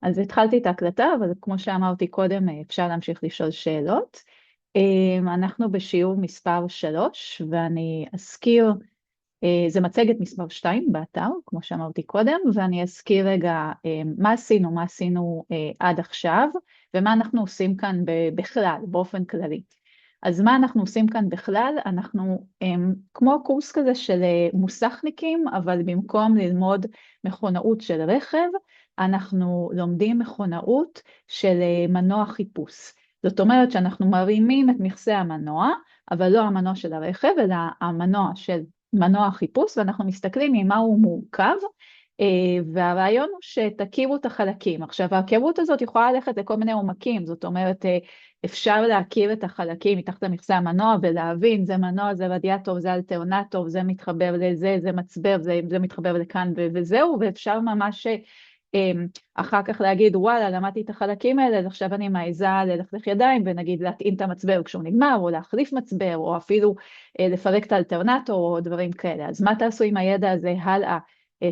אז התחלתי את ההקלטה, אבל כמו שאמרתי קודם, אפשר להמשיך לשאול שאלות. אנחנו בשיעור מספר 3, ואני אזכיר, זה מצגת מספר 2 באתר, כמו שאמרתי קודם, ואני אזכיר רגע מה עשינו עד עכשיו, ומה אנחנו עושים כאן בכלל, באופן כללי. אז מה אנחנו עושים כאן בכלל? אנחנו כמו קורס כזה של מוסכניקים, אבל במקום ללמוד מכונאות של רכב, אנחנו לומדים מכונאות של מנוע חיפוש. זאת אומרת שאנחנו מרימים את מכסה המנוע, אבל לא המנוע של הרכב, אלא המנוע של מנוע חיפוש, ואנחנו מסתכלים ממה הוא מורכב, והרעיון הוא שתכירו את החלקים. עכשיו, ההכירות הזאת יכולה ללכת לכל מיני עומקים, זאת אומרת, אפשר להכיר את החלקים מתחת למכסה המנוע ולהבין, זה מנוע, זה רדיאטור, זה אלטרנטור, זה מתחבר לזה, זה מצבר, זה מתחבר לכאן וזהו, ואפשר ממש אחר כך להגיד, וואלה, למדתי את החלקים האלה, אז עכשיו אני מעיזה ללכלך ידיים, ונגיד להטעין את המצבר כשהוא נגמר, או להחליף מצבר, או אפילו לפרק את האלטרנטור, או דברים כאלה. אז מה תעשו עם הידע הזה הלאה?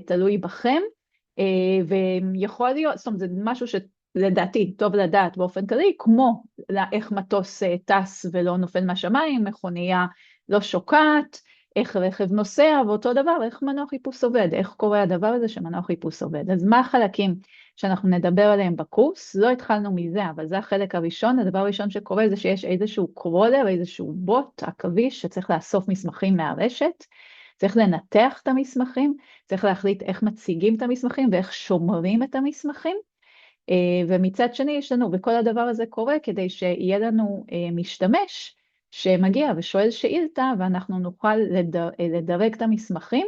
תלוי בכם, ויכול להיות, זאת אומרת, זה משהו שלדעתי טוב לדעת באופן כללי, כמו איך מטוס טס ולא נופל מהשמיים, מכוניה לא שוקעת, איך רכב נוסע, ואותו דבר, איך מנוע חיפוש עובד, איך קורה הדבר הזה שמנוע חיפוש עובד. אז מה החלקים שאנחנו נדבר עליהם בקורס? לא התחלנו מזה, אבל זה החלק הראשון. הדבר הראשון שקורה זה שיש איזשהו קרולר, איזשהו בוט, עכביש, שצריך לאסוף מסמכים מהרשת, צריך לנתח את המסמכים, צריך להחליט איך מציגים את המסמכים ואיך שומרים את המסמכים, ומצד שני יש לנו, וכל הדבר הזה קורה כדי שיהיה לנו משתמש שמגיע ושואל שאילתה, ואנחנו נוכל לדרג את המסמכים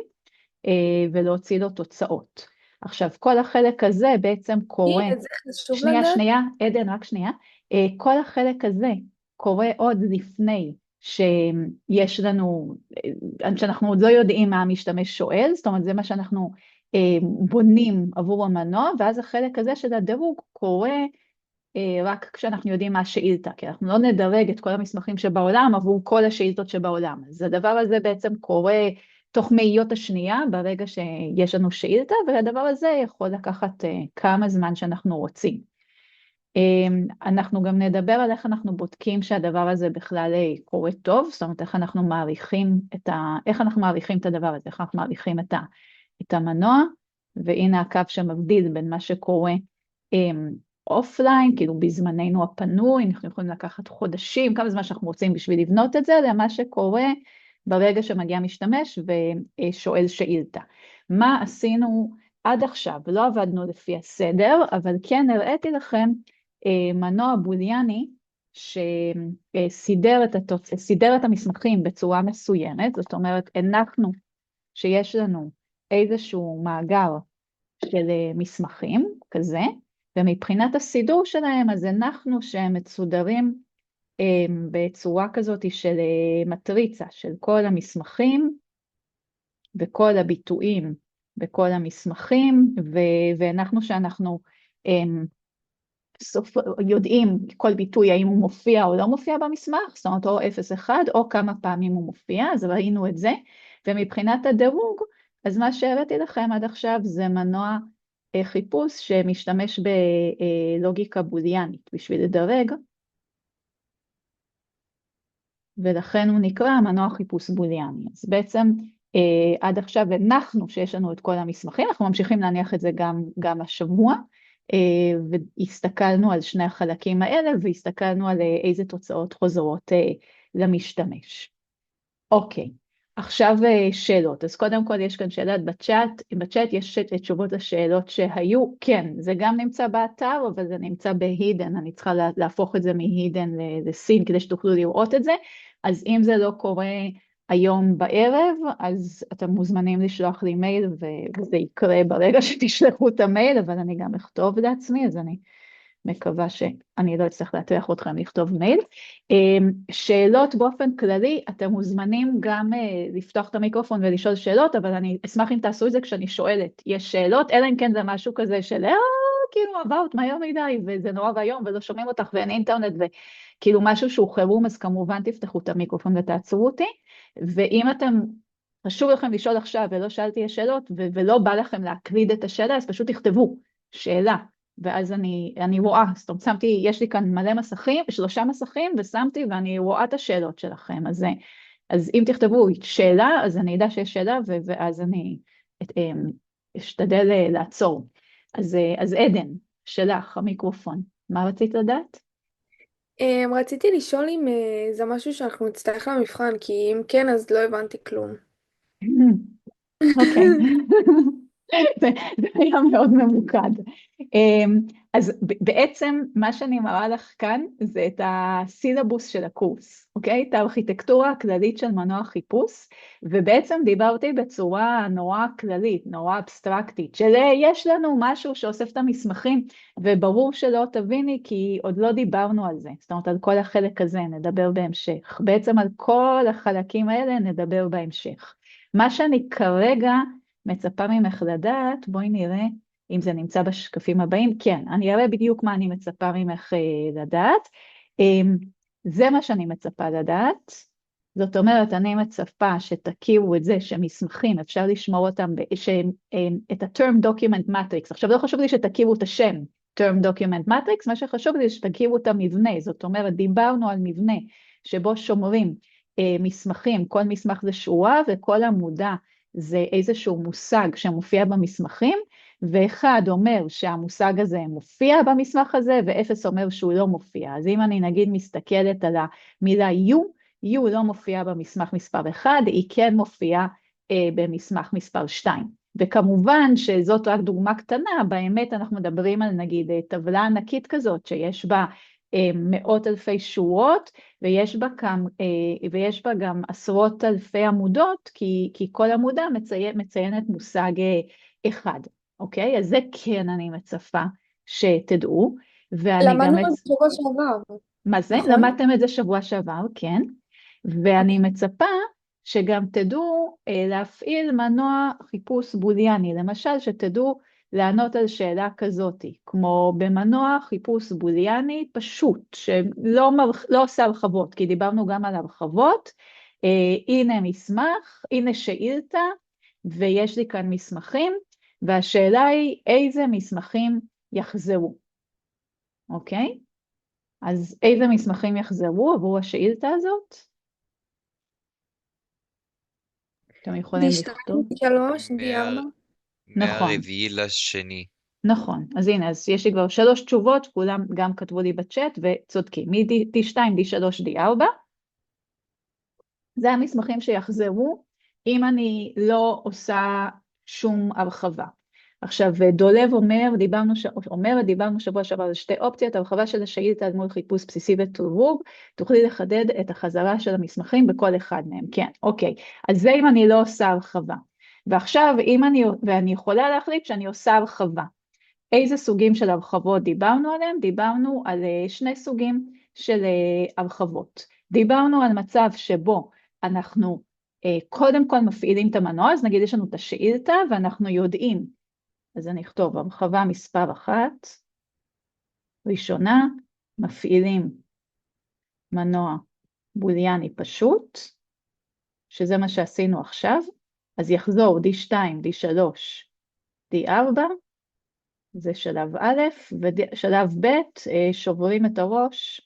ולהוציא לו תוצאות. עכשיו, כל החלק הזה בעצם קורה, את זה חשוב לדעת. שנייה, עדן, רק שנייה, כל החלק הזה קורה עוד לפני שיש לנו, שאנחנו עוד לא יודעים מה המשתמש שואל, זאת אומרת, זה מה שאנחנו בונים עבור המנוע, ואז החלק הזה של הדירוג קורה רק כשאנחנו יודעים מה השאילתה, כי אנחנו לא נדרג את כל המסמכים שבעולם עבור כל השאילתות שבעולם. אז הדבר הזה בעצם קורה תוך מאיות השנייה, ברגע שיש לנו שאילתה, והדבר הזה יכול לקחת כמה זמן שאנחנו רוצים. אנחנו גם נדבר על איך אנחנו בודקים שהדבר הזה בכלל קורה טוב, זאת אומרת איך אנחנו מעריכים את הדבר הזה, איך אנחנו מעריכים את המנוע, והנה הקו שמבדיל בין מה שקורה אופליין, כאילו בזמננו הפנוי, אנחנו יכולים לקחת חודשים, כמה זמן שאנחנו רוצים בשביל לבנות את זה, למה שקורה ברגע שמגיע משתמש ושואל שאילתה. מה עשינו עד עכשיו? לא עבדנו לפי הסדר, אבל כן הראיתי לכם מנוע בוליאני שסידר את המסמכים בצורה מסוימת, זאת אומרת, הנחנו שיש לנו איזשהו מאגר של מסמכים כזה, ומבחינת הסידור שלהם, אז הנחנו שהם מצודרים בצורה כזאת של מטריצה של כל המסמכים, וכל הביטויים בכל המסמכים, והנחנו שאנחנו יודעים כל ביטוי האם הוא מופיע או לא מופיע במסמך, זאת אומרת או 0-1 או כמה פעמים הוא מופיע, אז ראינו את זה, ומבחינת הדירוג, אז מה שהראיתי לכם עד עכשיו זה מנוע חיפוש שמשתמש בלוגיקה בוליאנית בשביל לדרג, ולכן הוא נקרא מנוע חיפוש בוליאני. אז בעצם עד עכשיו הנחנו שיש לנו את כל המסמכים, אנחנו ממשיכים להניח את זה גם השבוע, והסתכלנו על שני החלקים האלה, והסתכלנו על איזה תוצאות חוזרות למשתמש. אוקיי, עכשיו שאלות. אז קודם כל יש כאן שאלות בצ'אט יש תשובות לשאלות שהיו, כן, זה גם נמצא באתר, אבל זה נמצא בהידן, אני צריכה להפוך את זה מהידן לסין, כדי שתוכלו לראות את זה, אז אם זה לא קורה היום בערב, אז אתם מוזמנים לשלוח לי מייל, וזה יקרה ברגע שתשלחו את המייל, אבל אני גם אכתוב לעצמי, אז אני מקווה שאני לא אצטרך להטריח אתכם לכתוב מייל. שאלות באופן כללי, אתם מוזמנים גם לפתוח את המיקרופון ולשאול שאלות, אבל אני אשמח אם תעשו את זה כשאני שואלת. יש שאלות, אלא אם כן זה משהו כזה של כאילו about מהר מדי, וזה נורא והיום, ולא שומעים אותך ואין אינטרנט, וכאילו משהו שהוא חירום, אז כמובן תפתחו את המיקרופון ותעצרו אותי, ואם אתם, חשוב לכם לשאול עכשיו ולא שאלתי השאלות, ולא בא לכם להקליד את השאלה, אז פשוט תכתבו שאלה, ואז אני רואה, זאת אומרת, שמתי, יש לי כאן מלא מסכים, 3 מסכים, ושמתי ואני רואה את השאלות שלכם. אז אם תכתבו שאלה, אז אני אדע שיש שאלה, ואז אני אשתדל לעצור. אז עדן, שלך, המיקרופון, מה רצית לדעת? רציתי לשאול אם זה משהו שאנחנו נצטרך למבחן, כי אם כן, אז לא הבנתי כלום. אוקיי, זה היה מאוד ממוקד. אז בעצם מה שאני מראה לך כאן זה את הסילבוס של הקורס, אוקיי? את הארכיטקטורה הכללית של מנוע חיפוש, ובעצם דיברתי בצורה נורא כללית, נורא אבסטרקטית, שיש לנו משהו שאוסף את המסמכים, וברור שלא תביני כי עוד לא דיברנו על זה, זאת אומרת על כל החלק הזה נדבר בהמשך, בעצם על כל החלקים האלה נדבר בהמשך. מה שאני כרגע מצפה ממך לדעת, בואי נראה אם זה נמצא בשקפים הבאים. כן, אני אראה בדיוק מה אני מצפה ממך לדעת. זה מה שאני מצפה לדעת. זאת אומרת, אני מצפה שתכירו את זה שמסמכים, אפשר לשמור אותם, את ה-term document matrix. עכשיו, לא חשוב לי שתכירו את השם term document matrix, מה שחשוב לי שתכירו את המבנה. זאת אומרת, דיברנו על מבנה שבו שומרים מסמכים, כל מסמך זה שורה וכל עמודה זה איזשהו מושג שמופיע במסמכים, ואחד אומר שהמושג הזה מופיע במסמך הזה, ואפס אומר שהוא לא מופיע. אז אם אני נגיד מסתכלת על המילה U לא מופיעה במסמך מספר 1, היא כן מופיעה במסמך מספר 2. וכמובן שזאת רק דוגמה קטנה, באמת אנחנו מדברים על נגיד טבלה ענקית כזאת, שיש בה מאות אלפי שורות, ויש בה גם עשרות אלפי עמודות, כי כל עמודה מציינת מושג אחד, אוקיי? אז זה כן אני מצפה שתדעו, ואני גם... למדנו את זה שבוע שעבר, מה זה? נכון? למדתם את זה שבוע שעבר, כן. ואני אוקיי. מצפה שגם תדעו להפעיל מנוע חיפוש בוליאני, למשל שתדעו לענות על שאלה כזאת, כמו במנוע חיפוש בוליאני פשוט, לא עושה הרחבות, כי דיברנו גם על הרחבות. הנה מסמך, הנה שאילתה, ויש לי כאן מסמכים, והשאלה היא איזה מסמכים יחזרו, אוקיי? אז איזה מסמכים יחזרו עבור השאילתה הזאת? אתם יכולים D2, לכתוב. D3, D4. מה- נכון, מהרביעי לשני. נכון. אז הנה, אז יש לי כבר 3 תשובות, כולם גם כתבו לי בצ'אט וצודקים. מ-D2, D3, D4. זה המסמכים שיחזרו אם אני לא עושה שום הרחבה. עכשיו, דולב דיברנו שבוע שעבר על 2 אופציות, הרחבה של השאילתה מול חיפוש בסיסי ותדרוג, תוכלי לחדד את החזרה של המסמכים בכל אחד מהם. כן, אוקיי. אז זה אם אני לא עושה הרחבה. ועכשיו, ואני יכולה להחליט שאני עושה הרחבה. איזה סוגים של הרחבות דיברנו עליהם? דיברנו על 2 סוגים של הרחבות. דיברנו על מצב שבו אנחנו קודם כל מפעילים את המנוע, אז נגיד יש לנו את השאילתה ואנחנו יודעים, אז אני אכתוב הרחבה מספר 1, ראשונה, מפעילים מנוע בוליאני פשוט, שזה מה שעשינו עכשיו, אז יחזור D2, D3, D4, זה שלב א', ושלב ב', שוברים את הראש,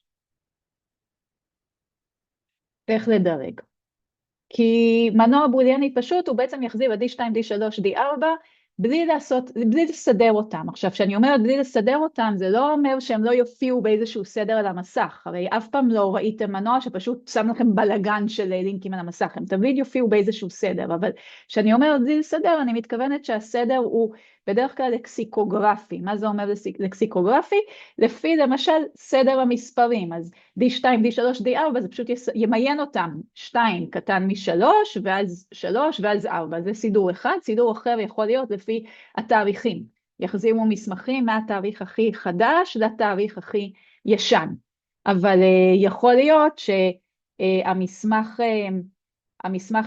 איך לדרג. כי מנוע בוליאני פשוט הוא בעצם יחזיר את D2, D3, D4, בלי לסדר אותם. עכשיו, כשאני אומרת בלי לסדר אותם, זה לא אומר שהם לא יופיעו באיזשהו סדר על המסך, הרי אף פעם לא ראיתם מנוע שפשוט שם לכם בלגן של לינקים על המסך, הם תמיד יופיעו באיזשהו סדר, אבל כשאני אומרת בלי לסדר, אני מתכוונת שהסדר הוא בדרך כלל לקסיקוגרפי. מה זה אומר לקסיקוגרפי? לפי למשל סדר המספרים, אז D2, D3, D4, זה פשוט ימיין אותם, 2 קטן מ3, ואז 3, ואז 4, זה סידור אחד. סידור אחר יכול להיות לפי התאריכים, יחזירו מסמכים מהתאריך הכי חדש לתאריך הכי ישן, אבל יכול להיות שהמסמך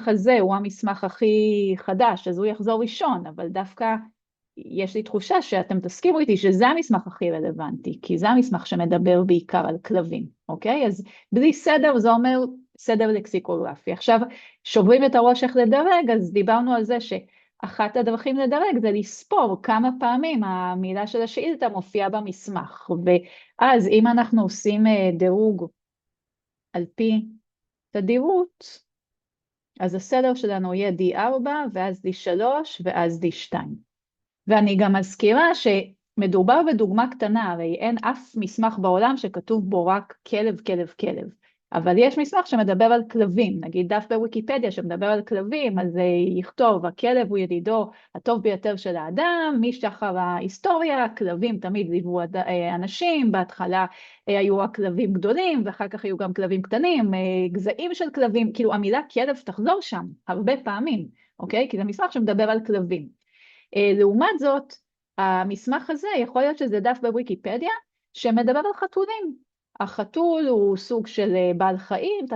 הזה הוא המסמך הכי חדש, אז הוא יחזור ראשון, אבל דווקא יש לי תחושה שאתם תסכימו איתי שזה המסמך הכי רלוונטי, כי זה המסמך שמדבר בעיקר על כלבים, אוקיי? אז בלי סדר זה אומר סדר לקסיקוגרפי. עכשיו, שוברים את הראש איך לדרג, אז דיברנו על זה אחת הדרכים לדרג זה לספור כמה פעמים המילה של השאילתה מופיעה במסמך, ואז אם אנחנו עושים דירוג על פי תדירות, אז הסדר שלנו יהיה D4 ואז D3 ואז D2. ואני גם מזכירה שמדובר בדוגמה קטנה, הרי אין אף מסמך בעולם שכתוב בו רק כלב, כלב, כלב. אבל יש מסמך שמדבר על כלבים, נגיד דף בוויקיפדיה שמדבר על כלבים, אז יכתוב, הכלב הוא ידידו הטוב ביותר של האדם, משחר ההיסטוריה, כלבים תמיד ליוו אנשים, בהתחלה היו הכלבים גדולים, ואחר כך היו גם כלבים קטנים, גזעים של כלבים, כאילו המילה כלב תחזור שם הרבה פעמים, אוקיי? כי זה מסמך שמדבר על כלבים. לעומת זאת, המסמך הזה יכול להיות שזה דף בוויקיפדיה שמדבר על חתולים. החתול הוא סוג של בעל חיים,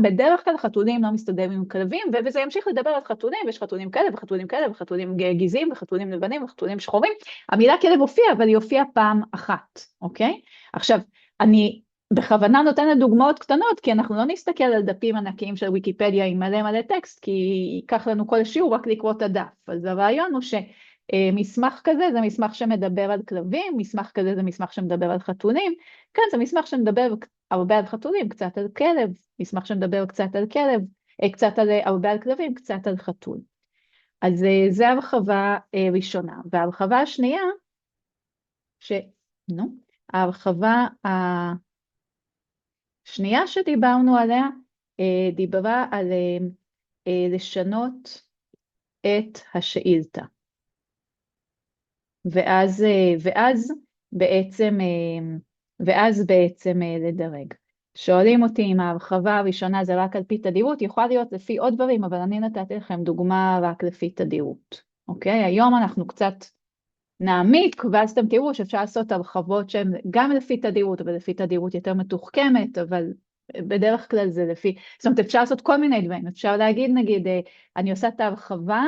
בדרך כלל חתולים לא מסתדרים עם כלבים, וזה ימשיך לדבר על חתולים, ויש חתולים כאלה וחתולים כאלה, וחתולים גזעים, וחתולים לבנים, וחתולים שחורים. המילה כלב הופיעה, אבל היא הופיעה פעם אחת, אוקיי? עכשיו, אני בכוונה נותנת דוגמאות קטנות, כי אנחנו לא נסתכל על דפים ענקיים של ויקיפדיה עם מלא מלא טקסט, כי ייקח לנו כל שיעור רק לקרוא את הדף. אז הרעיון הוא שמסמך כזה זה מסמך שמדבר על כלבים, מסמך כזה זה מסמך שמדבר על חתולים, כאן זה מסמך שמדבר הרבה על חתולים, קצת על כלב, מסמך שמדבר קצת על כלב, קצת על הרבה על כלבים, קצת על חתול. אז זה הרחבה ראשונה. וההרחבה השנייה, ההרחבה השנייה שדיברנו עליה, דיברה על לשנות את השאילתה. ואז בעצם לדרג. שואלים אותי אם ההרחבה הראשונה זה רק על פי תדירות, יכולה להיות לפי עוד דברים, אבל אני נתתי לכם דוגמה רק לפי תדירות. אוקיי? היום אנחנו קצת נעמיק, ואז אתם תראו שאפשר לעשות הרחבות שהן גם לפי תדירות, אבל לפי תדירות יותר מתוחכמת, אבל בדרך כלל זה לפי, זאת אומרת אפשר לעשות כל מיני דברים, אפשר להגיד נגיד, אני עושה את ההרחבה,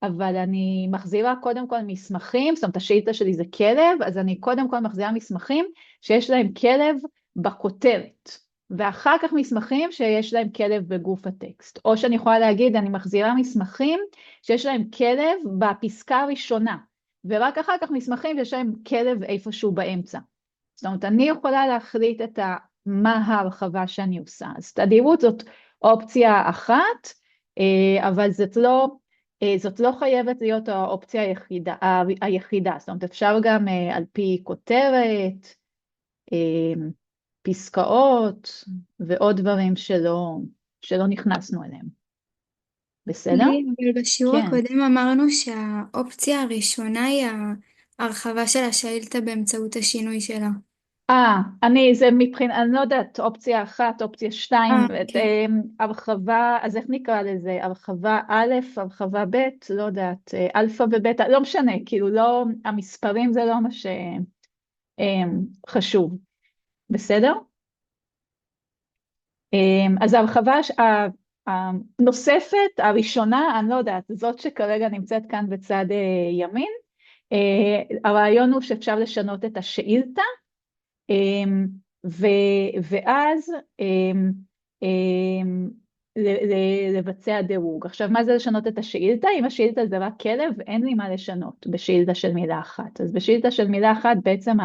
אבל אני מחזירה קודם כל מסמכים, זאת אומרת השאילתה שלי זה כלב, אז אני קודם כל מחזירה מסמכים שיש להם כלב בכותרת, ואחר כך מסמכים שיש להם כלב בגוף הטקסט, או שאני יכולה להגיד אני מחזירה מסמכים שיש להם כלב בפסקה הראשונה, ורק אחר כך מסמכים שיש להם כלב איפשהו באמצע. זאת אומרת, אני יכולה להחליט מה ההרחבה שאני עושה. אז תדירות זאת אופציה אחת, אבל זאת לא חייבת להיות האופציה היחידה. זאת אומרת, אפשר גם על פי כותרת, פסקאות ועוד דברים שלא נכנסנו אליהם. בסדר? אבל בשיעור כן. הקודם אמרנו שהאופציה הראשונה היא ההרחבה של השאילתה באמצעות השינוי שלה. זה מבחינת, אני לא יודעת, אופציה אחת, אופציה שתיים, כן. הרחבה, אז איך נקרא לזה? הרחבה א', הרחבה ב', לא יודעת, אלפא וב', לא משנה, כאילו לא, המספרים זה לא מה שחשוב, בסדר? אז ההרחבה הנוספת, הראשונה, אני לא יודעת, זאת שכרגע נמצאת כאן בצד ימין, הרעיון הוא שאפשר לשנות את השאילתה, ואז לבצע דירוג. עכשיו, מה זה לשנות את השאילתה? אם השאילתה זה רק כלב, אין לי מה לשנות בשאילתה של מילה אחת. אז בשאילתה של מילה אחת בעצם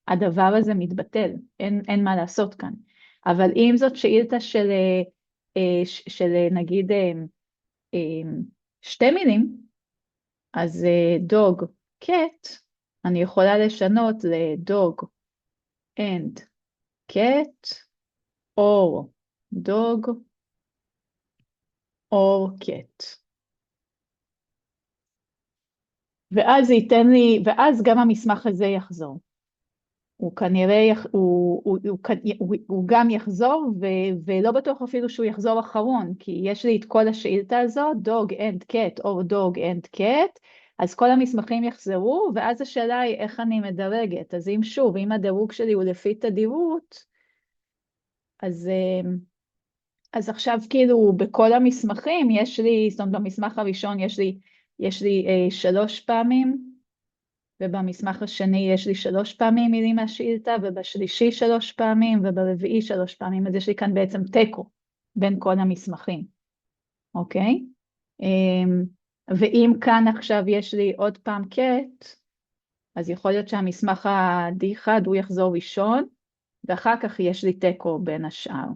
הדבר הזה מתבטל, אין מה לעשות כאן. אבל אם זאת שאילתה של נגיד שתי מילים, אז דוג, קט, אני יכולה לשנות לדוג, and cat, or dog, or cat. ואז זה ייתן לי, ואז גם המסמך הזה יחזור. הוא כנראה, הוא גם יחזור, ולא בטוח אפילו שהוא יחזור אחרון, כי יש לי את כל השאילתה הזאת, dog and cat, or dog and cat, אז כל המסמכים יחזרו, ואז השאלה היא איך אני מדרגת. אז אם הדירוג שלי הוא לפי תדירות, אז עכשיו כאילו בכל המסמכים יש לי, זאת אומרת במסמך הראשון יש לי 3 פעמים, ובמסמך השני יש לי 3 פעמים מילים מהשאילתה, ובשלישי 3 פעמים, וברביעי 3 פעמים, אז יש לי כאן בעצם תיקו בין כל המסמכים, אוקיי? ואם כאן עכשיו יש לי עוד פעם קט, אז יכול להיות שהמסמך ה-D1 הוא יחזור ראשון, ואחר כך יש לי תיקו בין השאר.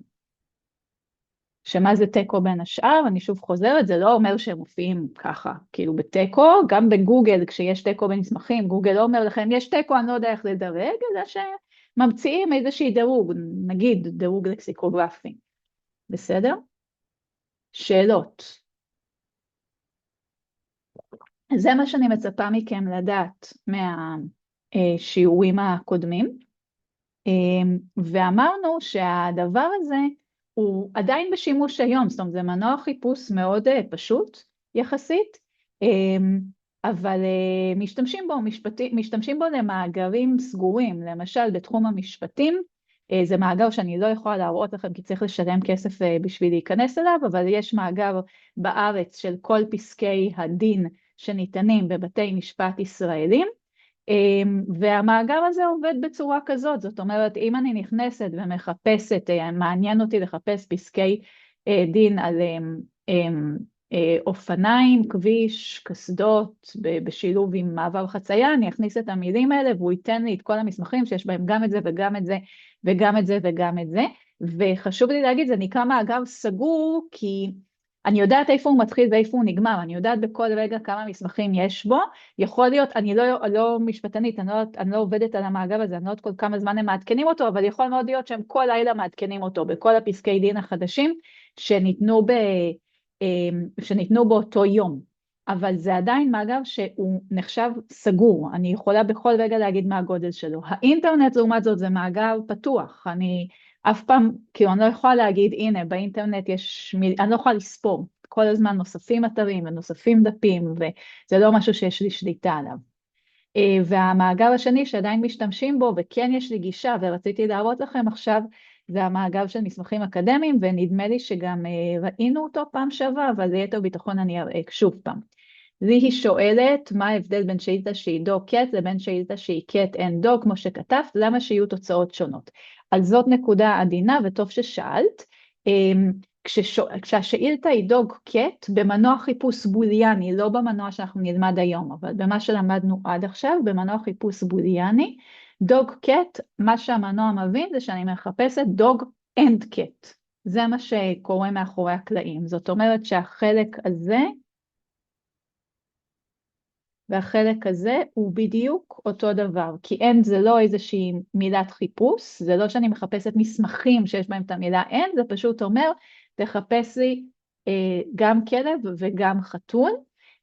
שמה זה תיקו בין השאר? אני שוב חוזרת, זה לא אומר שהם מופיעים ככה, כאילו בתיקו, גם בגוגל, כשיש תיקו בין מסמכים, גוגל לא אומר לכם, יש תיקו, אני לא יודע איך לדרג, אלא שממציאים איזושהי דירוג, נגיד דירוג לקסיקוגרפי. בסדר? שאלות. זה מה שאני מצפה מכם לדעת מהשיעורים הקודמים, ואמרנו שהדבר הזה הוא עדיין בשימוש היום, זאת אומרת זה מנוע חיפוש מאוד פשוט יחסית, אבל משתמשים בו למאגרים סגורים, למשל בתחום המשפטים, זה מאגר שאני לא יכולה להראות לכם כי צריך לשלם כסף בשביל להיכנס אליו, אבל יש מאגר בארץ של כל פסקי הדין שניתנים בבתי משפט ישראלים, והמאגר הזה עובד בצורה כזאת, זאת אומרת אם אני נכנסת ומחפשת, מעניין אותי לחפש פסקי דין על אופניים, כביש, קסדות, בשילוב עם מעבר חצייה, אני אכניס את המילים האלה והוא ייתן לי את כל המסמכים שיש בהם גם את זה וגם את זה וגם את זה וגם את זה, וחשוב לי להגיד, זה נקרא מאגר סגור כי אני יודעת איפה הוא מתחיל ואיפה הוא נגמר, אני יודעת בכל רגע כמה מסמכים יש בו, יכול להיות, אני לא משפטנית, אני לא עובדת על המאגר הזה, אני לא יודעת כל כמה זמן הם מעדכנים אותו, אבל יכול מאוד להיות שהם כל לילה מעדכנים אותו, בכל הפסקי דין החדשים שניתנו באותו יום, אבל זה עדיין מאגר שהוא נחשב סגור, אני יכולה בכל רגע להגיד מה הגודל שלו. האינטרנט לעומת זאת זה מאגר פתוח, אני אף פעם, כאילו אני לא יכולה להגיד, הנה באינטרנט אני לא יכולה לספור, כל הזמן נוספים אתרים ונוספים דפים, וזה לא משהו שיש לי שליטה עליו. והמאגר השני שעדיין משתמשים בו, וכן יש לי גישה, ורציתי להראות לכם עכשיו, זה המאגר של מסמכים אקדמיים, ונדמה לי שגם ראינו אותו פעם שעברה, אבל ליתר ביטחון אני אראה שוב פעם. היא שואלת מה ההבדל בין שאילתה שהיא דוג קט לבין שאילתה שהיא קט אין דוג, כמו שכתבת, למה שיהיו תוצאות שונות. אז זאת נקודה עדינה וטוב ששאלת. כשהשאילתה היא דוג קט במנוע חיפוש בוליאני, לא במנוע שאנחנו נלמד היום, אבל במה שלמדנו עד עכשיו, במנוע חיפוש בוליאני, דוג קט, מה שהמנוע מבין זה שאני מחפשת דוג אנד קט. זה מה שקורה מאחורי הקלעים. זאת אומרת שהחלק הזה והחלק הזה הוא בדיוק אותו דבר, כי end זה לא איזושהי מילת חיפוש, זה לא שאני מחפשת מסמכים שיש בהם את המילה end, זה פשוט אומר, תחפש לי גם כלב וגם חתול,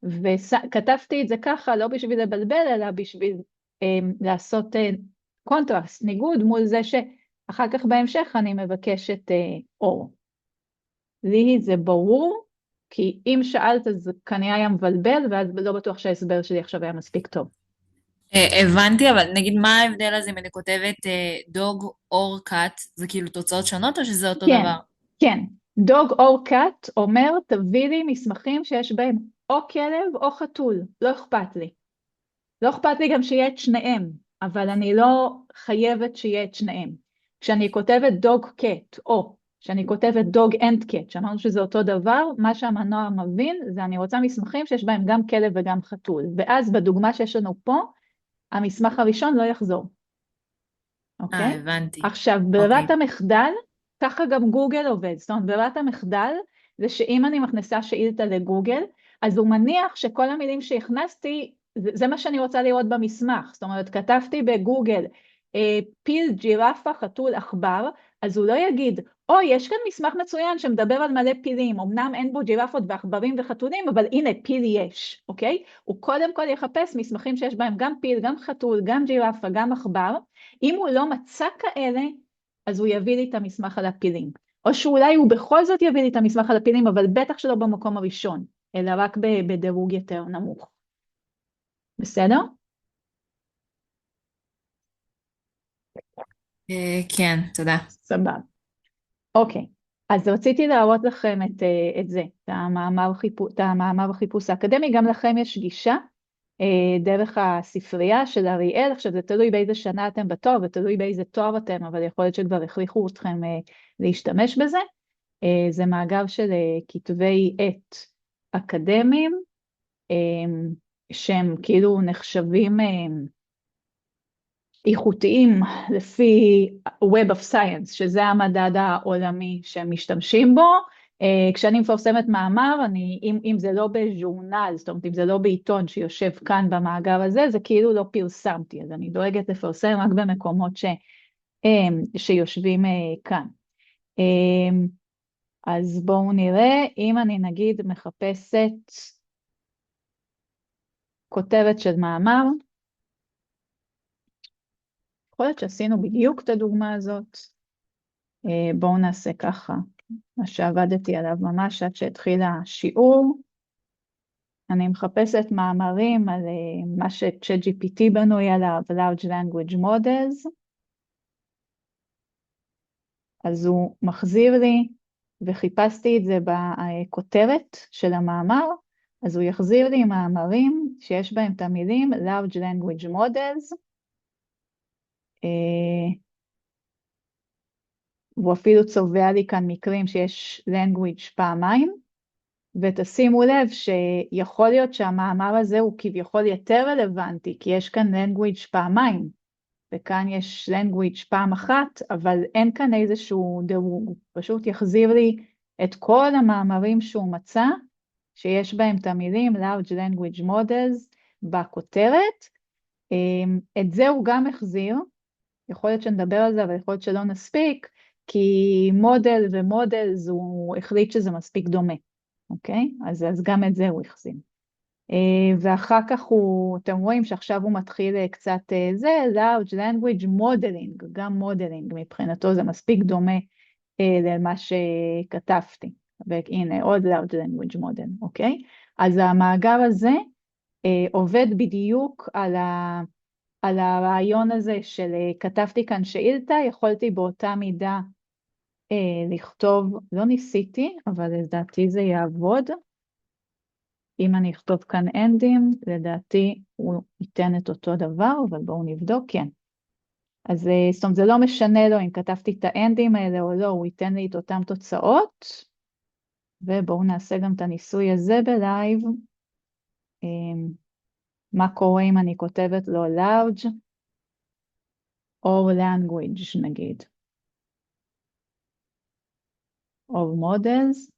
וכתבתי את זה ככה, לא בשביל לבלבל, אלא בשביל לעשות קונטרסט, ניגוד מול זה שאחר כך בהמשך אני מבקשת אור. לי זה ברור, כי אם שאלת אז כנראה היה מבלבל, ואז לא בטוח שההסבר שלי עכשיו היה מספיק טוב. הבנתי, אבל נגיד מה ההבדל הזה אם אני כותבת דוג אור קאט, זה כאילו תוצאות שונות או שזה אותו דבר? כן, דוג אור קאט אומר תביא לי מסמכים שיש בהם או כלב או חתול, לא אכפת לי. לא אכפת לי גם שיהיה את שניהם, אבל אני לא חייבת שיהיה את שניהם. כשאני כותבת דוג קאט או שאני כותבת דוג אנד קט, שאמרנו שזה אותו דבר, מה שהמנוע מבין זה אני רוצה מסמכים שיש בהם גם כלב וגם חתול, ואז בדוגמה שיש לנו פה, המסמך הראשון לא יחזור. אוקיי? הבנתי. עכשיו, ברירת המחדל, ככה גם גוגל עובד, זאת אומרת, ברירת המחדל זה שאם אני מכניסה שאילתה לגוגל, אז הוא מניח שכל המילים שהכנסתי, זה מה שאני רוצה לראות במסמך, זאת אומרת, כתבתי בגוגל, פיל, ג'ירפה, חתול, עכבר, אז הוא לא יגיד, יש כאן מסמך מצוין שמדבר על מלא פילים, אמנם אין בו ג'ירפות ועכברים וחתולים, אבל הנה פיל יש, אוקיי? הוא קודם כל יחפש מסמכים שיש בהם גם פיל, גם חתול, גם ג'ירפה, גם עכבר, אם הוא לא מצא כאלה, אז הוא יביא לי את המסמך על הפילים. או שאולי הוא בכל זאת יביא לי את המסמך על הפילים, אבל בטח שלא במקום הראשון, אלא רק בדירוג יותר נמוך. בסדר? כן, תודה. סבבה. אוקיי, אז רציתי להראות לכם את זה, את המאמר החיפוש האקדמי, גם לכם יש גישה דרך הספרייה של אריאל, עכשיו זה תלוי באיזה שנה אתם בתואר, ותלוי באיזה תואר אתם, אבל יכול להיות שכבר הכריחו אתכם להשתמש בזה, זה מאגר של כתבי עת אקדמיים, שהם כאילו נחשבים איכותיים לפי Web of Science, שזה המדד העולמי שהם משתמשים בו. כשאני מפרסמת מאמר, אם זה לא בז'ורנל, זאת אומרת, אם זה לא בעיתון שיושב כאן במאגר הזה, זה כאילו לא פרסמתי, אז אני דואגת לפרסם רק במקומות שיושבים כאן. אז בואו נראה, אם אני נגיד מחפשת כותבת של מאמר, יכול להיות שעשינו בדיוק את הדוגמה הזאת. בואו נעשה ככה, מה שעבדתי עליו ממש עד שהתחיל השיעור. אני מחפשת מאמרים על מה ש-ChatGPT בנוי עליו, Large Language Models. אז הוא מחזיר לי, וחיפשתי את זה בכותרת של המאמר, אז הוא יחזיר לי מאמרים שיש בהם את המילים Large Language Models, והוא אפילו צובע לי כאן מקרים שיש language פעמיים, ותשימו לב שיכול להיות שהמאמר הזה הוא כביכול יותר רלוונטי, כי יש כאן language פעמיים, וכאן יש language פעם אחת, אבל אין כאן איזשהו דירוג, הוא פשוט יחזיר לי את כל המאמרים שהוא מצא, שיש בהם את המילים large language models בכותרת. את זה הוא גם החזיר, יכול להיות שנדבר על זה, אבל יכול להיות שלא נספיק, כי מודל ומודלס הוא החליט שזה מספיק דומה, אוקיי? אז גם את זה הוא החזיר. ואחר כך אתם רואים שעכשיו הוא מתחיל קצת large language modeling, גם modeling מבחינתו זה מספיק דומה למה שכתבתי. והנה עוד large language model, אוקיי? אז המאגר הזה עובד בדיוק על הרעיון הזה של כתבתי כאן שאילתה, יכולתי באותה מידה לכתוב, לא ניסיתי, אבל לדעתי זה יעבוד. אם אני אכתוב כאן אנדים, לדעתי הוא ייתן את אותו דבר, אבל בואו נבדוק, כן. אז זאת אומרת, זה לא משנה לו אם כתבתי את האנדים האלה או לא, הוא ייתן לי את אותם תוצאות. ובואו נעשה גם את הניסוי הזה בלייב. מה קורה אם אני כותבת לו large or language נגיד. or models.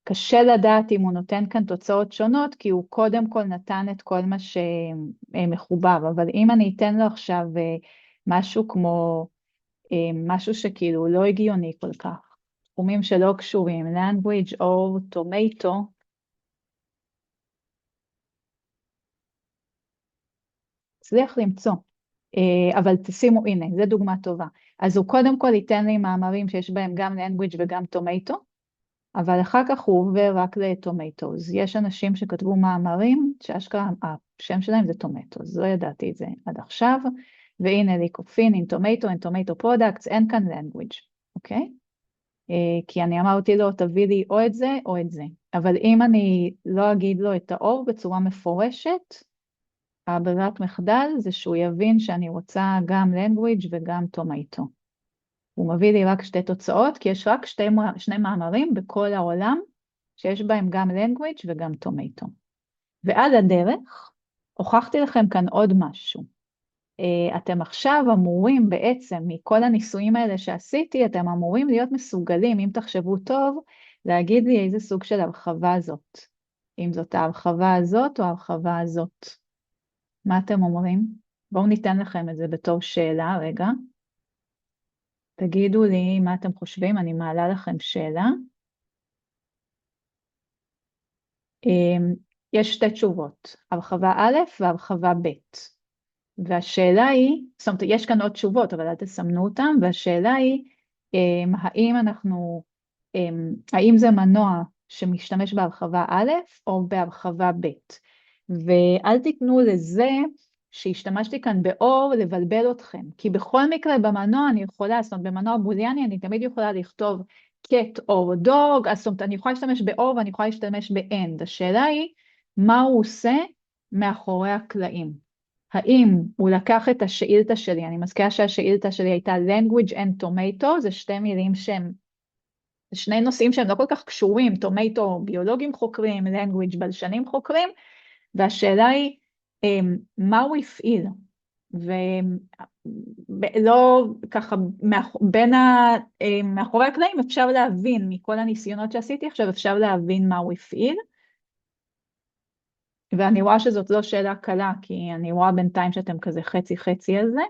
קשה לדעת אם הוא נותן כאן תוצאות שונות, כי הוא קודם כל נתן את כל מה שמחובר, אבל אם אני אתן לו עכשיו משהו כמו, משהו שכאילו לא הגיוני כל כך, תחומים שלא קשורים, language or tomato, הצליח למצוא, אבל תשימו, הנה, זו דוגמה טובה. אז הוא קודם כל ייתן לי מאמרים שיש בהם גם language וגם tomato, אבל אחר כך הוא עובר רק לטומטוז. יש אנשים שכתבו מאמרים שאשכרה השם שלהם זה טומטוז, לא ידעתי את זה עד עכשיו, והנה ליקופין in tomato products, אין כאן language, אוקיי? כי אני אמרתי לו תביא לי או את זה או את זה, אבל אם אני לא אגיד לו את האור בצורה מפורשת, הברירת מחדל זה שהוא יבין שאני רוצה גם language וגם tomato. הוא מביא לי רק שתי תוצאות, כי יש רק שני מאמרים בכל העולם, שיש בהם גם language וגם tomato. ועל הדרך, הוכחתי לכם כאן עוד משהו. אתם עכשיו אמורים בעצם, מכל הניסויים האלה שעשיתי, אתם אמורים להיות מסוגלים, אם תחשבו טוב, להגיד לי איזה סוג של הרחבה זאת. אם זאת ההרחבה הזאת או ההרחבה הזאת. מה אתם אומרים? בואו ניתן לכם את זה בתור שאלה, רגע. תגידו לי מה אתם חושבים, אני מעלה לכם שאלה. יש שתי תשובות, הרחבה א' והרחבה ב'. והשאלה היא, זאת אומרת, יש כאן עוד תשובות, אבל אל תסמנו אותם, והשאלה היא, האם זה מנוע שמשתמש בהרחבה א' או בהרחבה ב'. ואל תיתנו לזה, שהשתמשתי כאן באור לבלבל אתכם, כי בכל מקרה במנוע אני יכולה, זאת אומרת במנוע בוליאני אני תמיד יכולה לכתוב cat או dog, זאת אומרת אני יכולה להשתמש באור ואני יכולה להשתמש ב-end, השאלה היא מה הוא עושה מאחורי הקלעים, האם הוא לקח את השאילתה שלי, אני מזכירה שהשאילתה שלי הייתה language and tomato, זה שתי מילים שהן זה שני נושאים שהם לא כל כך קשורים, טומטו ביולוגים חוקרים, language בלשנים חוקרים, והשאלה היא מה הוא הפעיל, ולא ככה מאחורי הקלעים אפשר להבין, מכל הניסיונות שעשיתי עכשיו אפשר להבין מה הוא הפעיל, ואני רואה שזאת לא שאלה קלה, כי אני רואה בינתיים שאתם כזה חצי חצי על זה.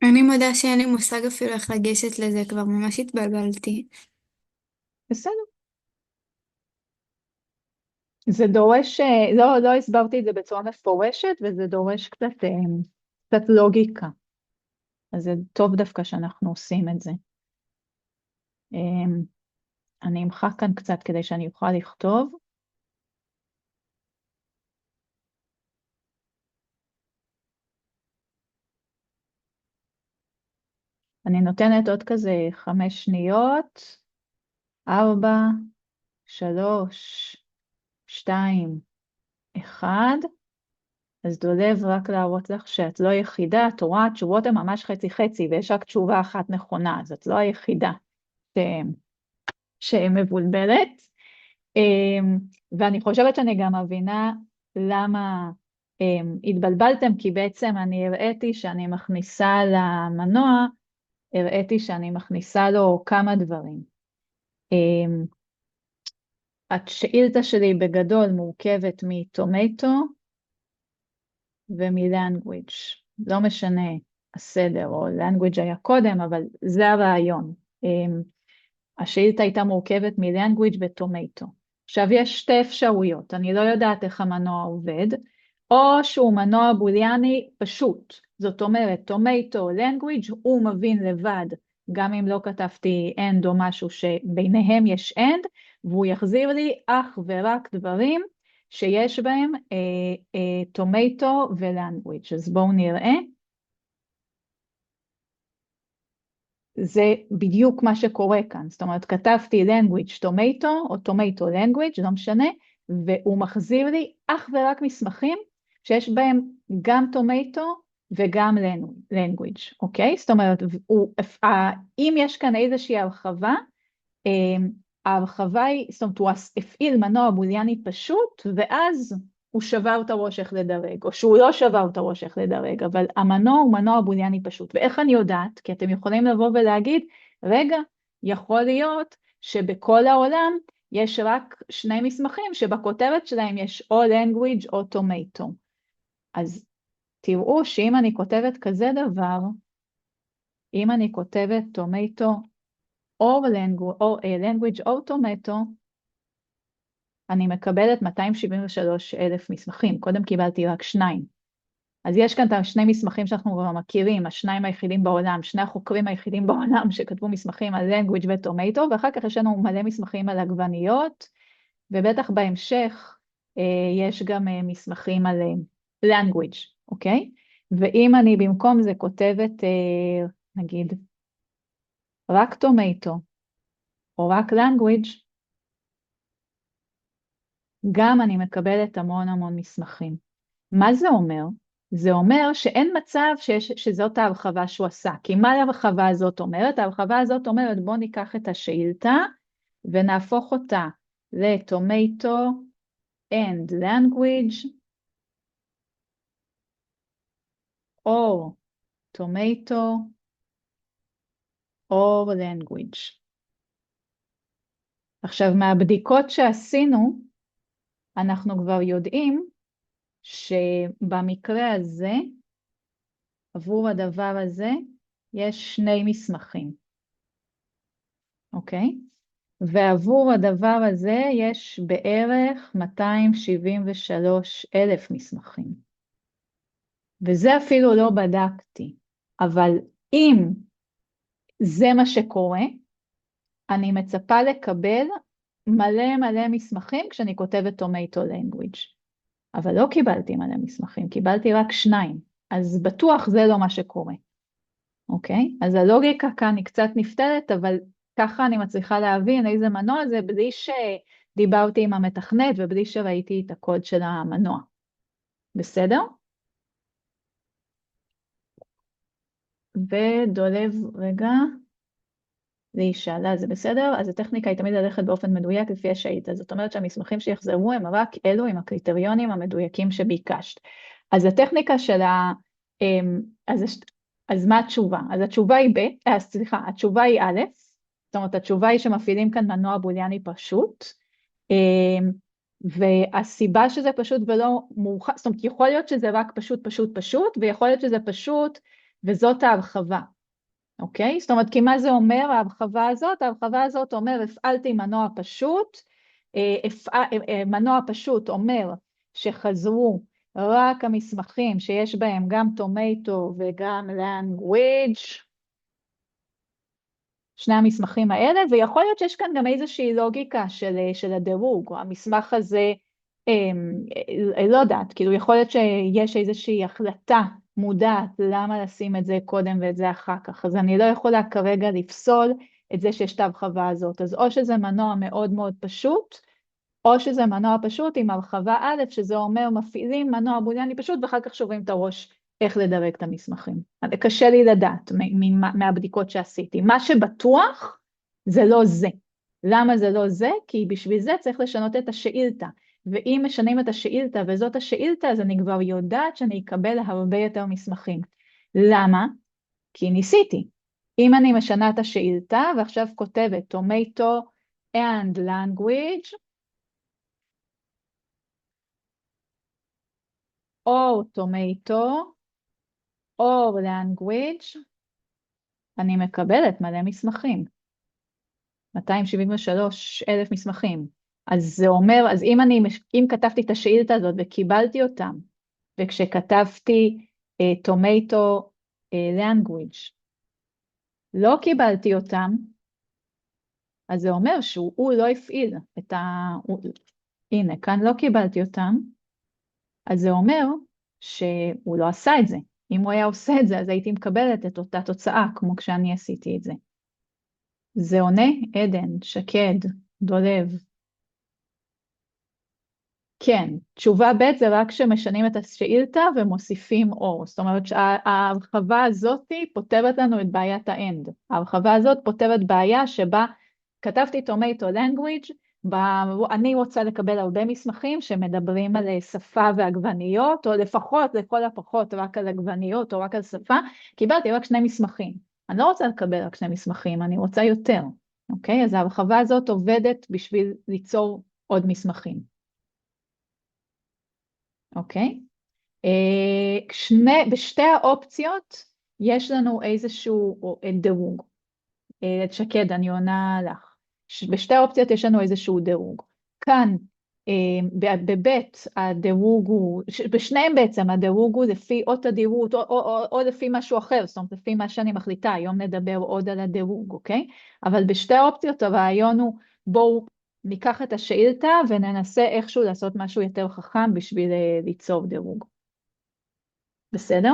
אני מודה שאין לי מושג אפילו איך לגשת לזה, כבר ממש התבלבלתי. בסדר. זה דורש, לא הסברתי את זה בצורה מפורשת, וזה דורש קצת לוגיקה. אז זה טוב דווקא שאנחנו עושים את זה. אני אמחק כאן קצת כדי שאני אוכל לכתוב. אני נותנת עוד כזה 5 שניות. 4, 3, 2, 1. אז דולב, רק להראות לך שאת לא יחידה, את רואה, התשובות הן ממש חצי חצי, ויש רק תשובה אחת נכונה, אז את לא היחידה שמבולבלת. ואני חושבת שאני גם מבינה למה התבלבלתם, כי בעצם אני הראיתי שאני מכניסה למנוע, הראיתי שאני מכניסה לו כמה דברים. השאילתה שלי בגדול מורכבת מטומטו ומלנגוויץ', לא משנה הסדר, או לנגוויץ' היה קודם, אבל זה הרעיון. השאילתה הייתה מורכבת מלנגוויץ' וטומטו. עכשיו יש שתי אפשרויות, אני לא יודעת איך המנוע עובד, או שהוא מנוע בוליאני פשוט, זאת אומרת, טומטו, language, הוא מבין לבד, גם אם לא כתבתי end או משהו שביניהם יש end, והוא יחזיר לי אך ורק דברים שיש בהם טומטו ו-language. אז בואו נראה. זה בדיוק מה שקורה כאן, זאת אומרת, כתבתי language טומטו, או טומטו language, לא משנה, והוא מחזיר לי אך ורק מסמכים שיש בהם גם טומטו וגם language, אוקיי? זאת אומרת, אם יש כאן איזושהי הרחבה, ההרחבה היא, זאת אומרת, הוא הפעיל מנוע בוליאני פשוט, ואז הוא שבר את הראש איך לדרג, או שהוא לא שבר את הראש איך לדרג, אבל המנוע הוא מנוע בוליאני פשוט. ואיך אני יודעת? כי אתם יכולים לבוא ולהגיד, רגע, יכול להיות שבכל העולם יש רק 2 מסמכים שבכותרת שלהם יש או language או tomato. אז תראו שאם אני כותבת כזה דבר, אם אני כותבת tomato או language או tomato, אני מקבלת 273,000 מסמכים, קודם קיבלתי רק 2. אז יש כאן את 2 מסמכים שאנחנו כבר מכירים, 2 היחידים בעולם, 2 החוקרים היחידים בעולם שכתבו מסמכים על language וטומטו, ואחר כך יש לנו מלא מסמכים על עגבניות, ובטח בהמשך יש גם מסמכים על language, אוקיי? ואם אני במקום זה כותבת, נגיד, רק טומטו, או רק language, גם אני מקבלת המון מסמכים. מה זה אומר? זה אומר שאין מצב שזאת ההרחבה שהוא עשה. כי מה ההרחבה הזאת אומרת? ההרחבה הזאת אומרת, בוא ניקח את השאילתה ונהפוך אותה לטומטו and language, או טומטו or language. עכשיו, מהבדיקות שעשינו, אנחנו כבר יודעים שבמקרה הזה, עבור הדבר הזה, יש 2 מסמכים. אוקיי? ועבור הדבר הזה יש בערך 273,000 מסמכים. וזה אפילו לא בדקתי. אבל אם זה מה שקורה, אני מצפה לקבל מלא מסמכים כשאני כותבת tomato language. אבל לא קיבלתי מלא מסמכים, קיבלתי רק 2. אז בטוח זה לא מה שקורה. אוקיי? אז הלוגיקה כאן היא קצת נפתרת, אבל ככה אני מצליחה להבין איזה מנוע זה, בלי שדיברתי עם המתכנת ובלי שראיתי את הקוד של המנוע. בסדר? ודולב, רגע. והיא שאלה, זה בסדר? אז הטכניקה היא תמיד ללכת באופן מדויק לפי השאילתה. זאת אומרת שהמסמכים שיחזרו הם רק אלו עם הקריטריונים המדויקים שביקשת. אז הטכניקה של אז מה התשובה? אז התשובה היא התשובה היא א', זאת אומרת התשובה היא שמפעילים כאן מנוע בוליאני פשוט, והסיבה שזה פשוט ולא מורחב, זאת אומרת יכול להיות שזה רק פשוט, ויכול להיות שזה פשוט וזאת ההרחבה. אוקיי? זאת אומרת, כי מה זה אומר ההרחבה הזאת? ההרחבה הזאת אומר, הפעלתי מנוע פשוט, מנוע פשוט אומר שחזרו רק המסמכים שיש בהם גם טומטו וגם language, שני המסמכים האלה, ויכול להיות שיש כאן גם איזושהי לוגיקה של הדירוג, המסמך הזה, לא יודעת, כאילו יכול להיות שיש איזושהי החלטה מודעת למה לשים את זה קודם ואת זה אחר כך, אז אני לא יכולה כרגע לפסול את זה שיש את ההרחבה הזאת, אז או שזה מנוע מאוד מאוד פשוט, או שזה מנוע פשוט עם הרחבה א', שזה אומר מפעילים מנוע בוליאני פשוט, ואחר כך שוברים את הראש איך לדרג את המסמכים. קשה לי לדעת מהבדיקות שעשיתי. מה שבטוח זה לא זה. למה זה לא זה? כי בשביל זה צריך לשנות את השאילתה. ואם משנים את השאילתה וזאת השאילתה, אז אני כבר יודעת שאני אקבל הרבה יותר מסמכים. למה? כי ניסיתי. אם אני משנה את השאילתה ועכשיו כותבת tomato and language, או tomato או language, אני מקבלת מלא מסמכים. 273,000 מסמכים. אז זה אומר, אז אם כתבתי את השאילתה הזאת וקיבלתי אותם, וכשכתבתי tomato language, לא קיבלתי אותם, אז זה אומר שהוא לא הפעיל את הנה, כאן לא קיבלתי אותם, אז זה אומר שהוא לא עשה את זה. אם הוא היה עושה את זה, אז הייתי מקבלת את אותה תוצאה, כמו כשאני עשיתי את זה. זה עונה? עדן, שקד, דולב. כן, תשובה ב' זה רק שמשנים את השאילתה ומוסיפים אור. זאת אומרת שההרחבה הזאת פותרת לנו את בעיית האנד. ההרחבה הזאת פותרת בעיה שבה כתבתי tomato language, אני רוצה לקבל הרבה מסמכים שמדברים על שפה ועגבניות, או לפחות, לכל הפחות, רק על עגבניות או רק על שפה, קיבלתי רק 2 מסמכים. אני לא רוצה לקבל רק 2 מסמכים, אני רוצה יותר. אוקיי? אז ההרחבה הזאת עובדת בשביל ליצור עוד מסמכים. אוקיי? בשתי האופציות יש לנו איזשהו דירוג. שקד, אני עונה לך. בשתי האופציות יש לנו איזשהו דירוג. כאן, בבית הדירוג הוא, בשניהם בעצם הדירוג הוא לפי או תדירות או לפי משהו אחר, זאת אומרת לפי מה שאני מחליטה, היום נדבר עוד על הדירוג, אוקיי? אבל בשתי האופציות הרעיון הוא, בואו ניקח את השאילתה וננסה איכשהו לעשות משהו יותר חכם בשביל ליצור דירוג. בסדר?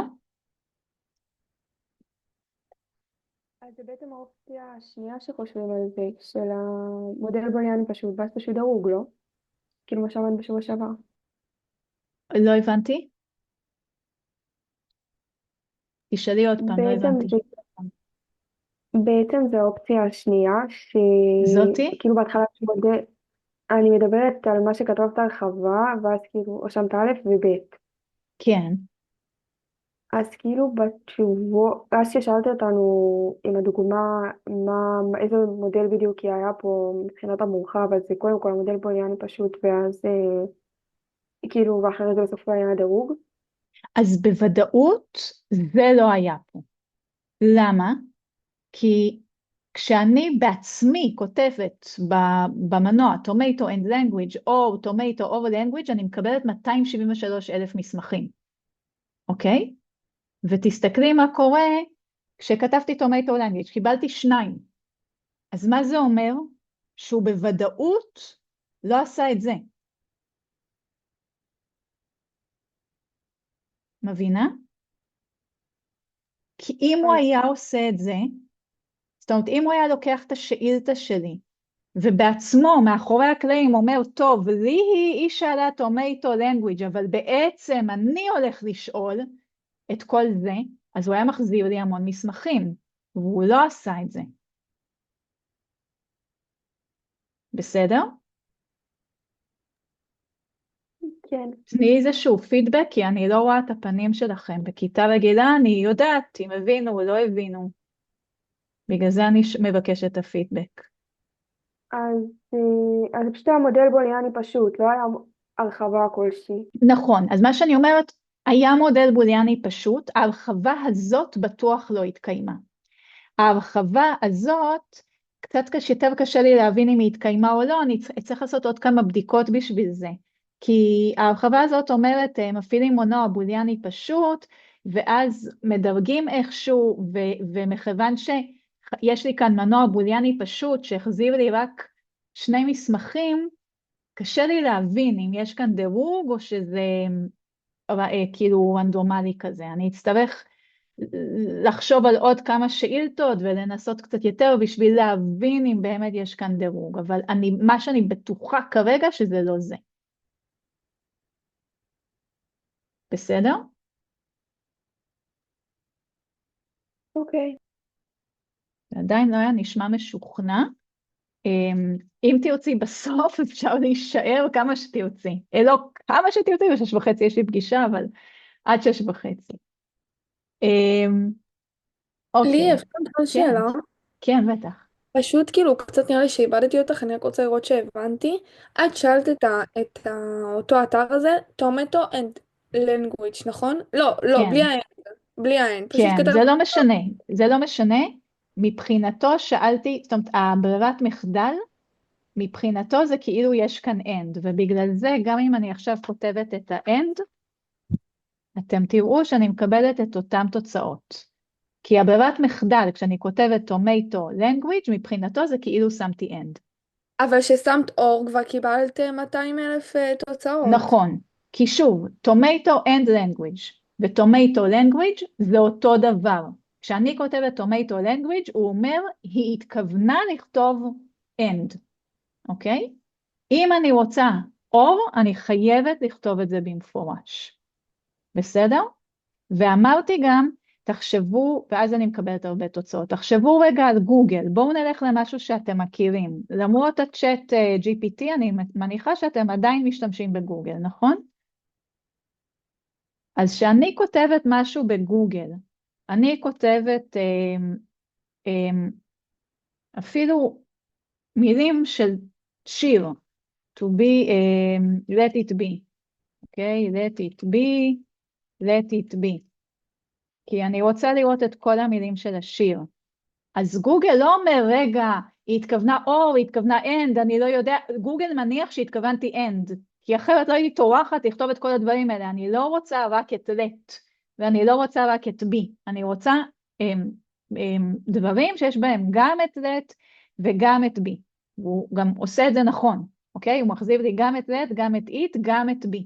אז זה בעצם האופציה השנייה שחושבים על זה, של המודל בוליאני פשוט, ואז פשוט דירוג, לא? כאילו מה שאמרנו בשבוע שעבר. לא הבנתי? תשאלי עוד פעם, לא הבנתי. בעצם זו האופציה השנייה, זאתי? כאילו בהתחלה מודל, אני מדברת על מה שכתבת הרחבה, ואז כאילו רשמת א' וב'. כן. אז כאילו בתשובות, אז ששאלת אותנו עם הדוגמה, איזה מודל בדיוק היה פה מבחינת המורחב, אז זה קודם כל המודל בוליאני פשוט, ואז כאילו, ואחרי זה בסוף היה הדירוג. אז בוודאות זה לא היה פה. למה? כי כשאני בעצמי כותבת במנוע tomato and language או tomato over language, אני מקבלת 273,000 מסמכים. אוקיי? ותסתכלי מה קורה כשכתבתי tomato language, קיבלתי 2. אז מה זה אומר? שהוא בוודאות לא עשה את זה. מבינה? כי אם הוא היה עושה את זה, זאת אומרת, אם הוא היה לוקח את השאילתה שלי, ובעצמו, מאחורי הקלעים, אומר, טוב, לי היא שאלה tomato language, אבל בעצם אני הולך לשאול את כל זה, אז הוא היה מחזיר לי המון מסמכים, והוא לא עשה את זה. בסדר? כן. תני איזשהו פידבק, כי אני לא רואה את הפנים שלכם. בכיתה רגילה אני יודעת אם הבינו או לא הבינו. בגלל זה אני מבקשת את הפידבק. אז פשוט המודל בוליאני פשוט, לא היה הרחבה כלשהי. נכון, אז מה שאני אומרת, היה מודל בוליאני פשוט, ההרחבה הזאת בטוח לא התקיימה. ההרחבה הזאת, קצת יותר קשה לי להבין אם היא התקיימה או לא, אני צריך לעשות עוד כמה בדיקות בשביל זה. כי ההרחבה הזאת אומרת, מפעילים מנוע בוליאני פשוט, ואז מדרגים איכשהו, ומכיוון שיש לי כאן מנוע בוליאני פשוט, שהחזיר לי רק 2 מסמכים, קשה לי להבין אם יש כאן דירוג או שזה כאילו רנדומלי כזה. אני אצטרך לחשוב על עוד כמה שאילתות ולנסות קצת יותר בשביל להבין אם באמת יש כאן דירוג, אבל מה שאני בטוחה כרגע שזה לא זה. בסדר? אוקיי. עדיין לא היה נשמע משוכנע. אם תרצי בסוף אפשר להישאר כמה שתרצי. לא כמה שתרצי, ב6:30 יש לי פגישה, אבל עד 6:30. לי אוקיי, אפשר לשאול כן, שאלה? כן, בטח. פשוט כאילו קצת נראה לי שאיבדתי אותך, אני רק רוצה לראות שהבנתי. את שאלת אותו אתר הזה, Tomato and Language, נכון? לא, כן, בלי ה-N, בלי ה-N, פשוט כן, כתבתי. זה לא משנה, זה לא משנה. מבחינתו שאלתי, זאת אומרת, הברירת מחדל, מבחינתו זה כאילו יש כאן end, ובגלל זה גם אם אני עכשיו כותבת את ה-end, אתם תראו שאני מקבלת את אותן תוצאות. כי הברירת מחדל, כשאני כותבת tomato language, מבחינתו זה כאילו שמתי end. אבל כששמת אור כבר קיבלת 200,000 תוצאות. נכון, כי שוב, tomato and language ו-tomato language זה אותו דבר. כשאני כותבת tomato language, הוא אומר, היא התכוונה לכתוב end, אוקיי? אם אני רוצה אור, אני חייבת לכתוב את זה במפורש. בסדר? ואמרתי גם, תחשבו, ואז אני מקבלת הרבה תוצאות, תחשבו רגע על גוגל, בואו נלך למשהו שאתם מכירים. למרות הצ'אט GPT, אני מניחה שאתם עדיין משתמשים בגוגל, נכון? אז כשאני כותבת משהו בגוגל, אני כותבת אפילו מילים של שיר, to be, let it be, אוקיי? let it be, let it be. כי אני רוצה לראות את כל המילים של השיר. אז גוגל לא אומר, רגע, היא התכוונה אור, היא התכוונה end, אני לא יודע, גוגל מניח שהתכוונתי end, כי אחרת לא הייתי טורחת לכתוב את כל הדברים האלה, אני לא רוצה רק את let, ואני לא רוצה רק את be, אני רוצה דברים שיש בהם גם את let וגם את be, הוא גם עושה את זה נכון, אוקיי? הוא מחזיר לי גם את let, גם את it, גם את be,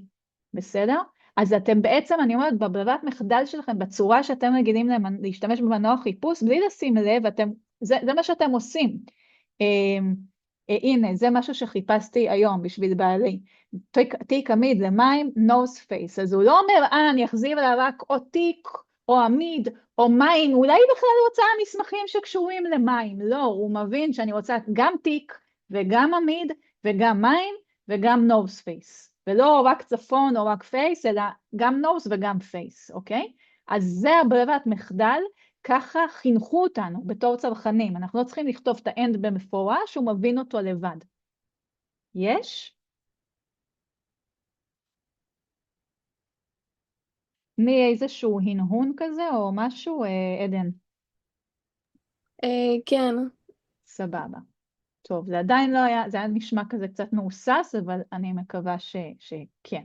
בסדר? אז אתם בעצם, אני אומרת, בברירת מחדל שלכם, בצורה שאתם רגילים להשתמש במנוע חיפוש, בלי לשים לב, זה מה שאתם עושים. הנה, זה משהו שחיפשתי היום בשביל בעלי. תיק עמיד למים, nose face. אז הוא לא אומר, אני אחזיר לה רק או תיק, או עמיד, או מים, אולי בכלל רוצה מסמכים שקשורים למים. לא, הוא מבין שאני רוצה גם תיק, וגם עמיד, וגם מים, וגם nose face. ולא רק צפון או רק פייס, אלא גם נוס וגם פייס, אוקיי? אז זה הברירת מחדל, ככה חינכו אותנו בתור צרכנים. אנחנו לא צריכים לכתוב את האנד במפורש, הוא מבין אותו לבד. יש? תני איזשהו הנהון כזה או משהו, עדן? כן. סבבה. טוב, זה עדיין לא היה, זה היה נשמע כזה קצת מאוסס, אבל אני מקווה שכן.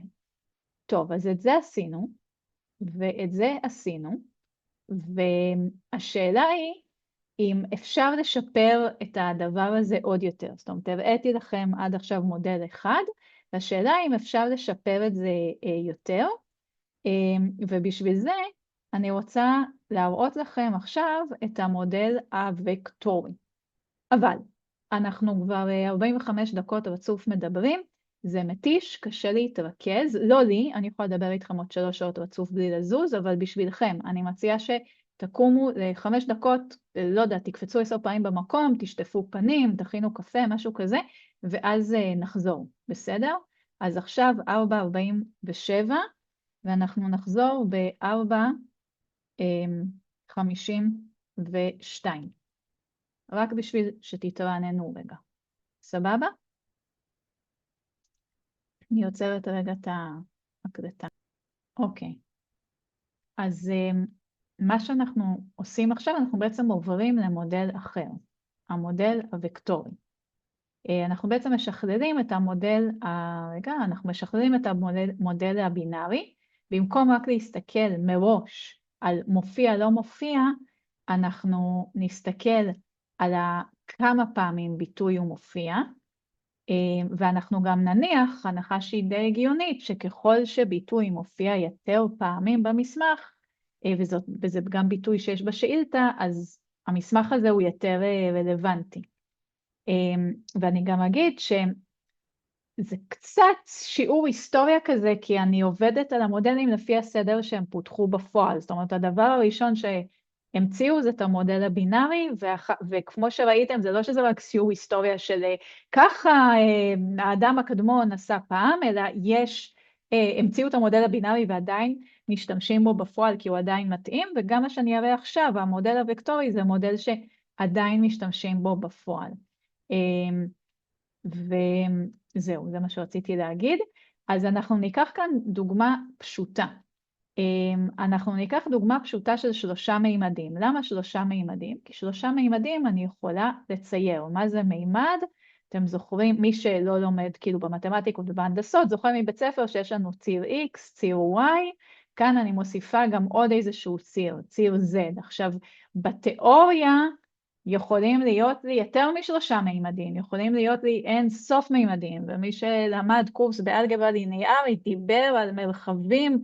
טוב, אז את זה עשינו, ואת זה עשינו, והשאלה היא אם אפשר לשפר את הדבר הזה עוד יותר. זאת אומרת, הראיתי לכם עד עכשיו מודל אחד, והשאלה היא אם אפשר לשפר את זה יותר, ובשביל זה אני רוצה להראות לכם עכשיו את המודל הוקטורי. אבל אנחנו כבר 45 דקות רצוף מדברים, זה מתיש, קשה להתרכז, לא לי, אני יכולה לדבר איתכם עוד 3 שעות רצוף בלי לזוז, אבל בשבילכם, אני מציעה שתקומו ל5 דקות, לא יודע, תקפצו 10 פעמים במקום, תשטפו פנים, תכינו קפה, משהו כזה, ואז נחזור, בסדר? אז עכשיו 4:47, ואנחנו נחזור ב-4:52. רק בשביל שתתרעננו רגע. סבבה? אני עוצרת רגע את ההקלטה. אוקיי. אז מה שאנחנו עושים עכשיו, אנחנו בעצם עוברים למודל אחר, המודל הוקטורי. אנחנו בעצם משכללים את המודל, אנחנו משכללים את המודל הבינארי, במקום רק להסתכל מראש על מופיע לא מופיע, אנחנו נסתכל על כמה פעמים ביטוי הוא מופיע, ואנחנו גם נניח, הנחה שהיא די הגיונית, שככל שביטוי מופיע יותר פעמים במסמך, וזה גם ביטוי שיש בשאילתה, אז המסמך הזה הוא יותר רלוונטי. ואני גם אגיד שזה קצת שיעור היסטוריה כזה, כי אני עובדת על המודלים לפי הסדר שהם פותחו בפועל. זאת אומרת, הדבר הראשון שהמציאו זה את המודל הבינארי, וכמו שראיתם, זה לא שזה רק שיעור היסטוריה של ככה האדם הקדמון עשה פעם, אלא המציאו את המודל הבינארי ועדיין משתמשים בו בפועל כי הוא עדיין מתאים, וגם מה שאני אראה עכשיו, המודל הוקטורי זה מודל שעדיין משתמשים בו בפועל. וזהו, זה מה שרציתי להגיד. אז אנחנו ניקח כאן דוגמה פשוטה. אנחנו ניקח דוגמה פשוטה של 3 מימדים. למה 3 מימדים? כי 3 מימדים אני יכולה לצייר. מה זה מימד? אתם זוכרים, מי שלא לומד כאילו במתמטיקות ובהנדסות, זוכרים מבית ספר שיש לנו ציר X, ציר Y, כאן אני מוסיפה גם עוד איזשהו ציר, ציר Z. עכשיו, בתיאוריה יכולים להיות לי יותר מ3 מימדים, יכולים להיות לי אין סוף מימדים, ומי שלמד קורס באלגברה ליניארית דיבר על מרחבים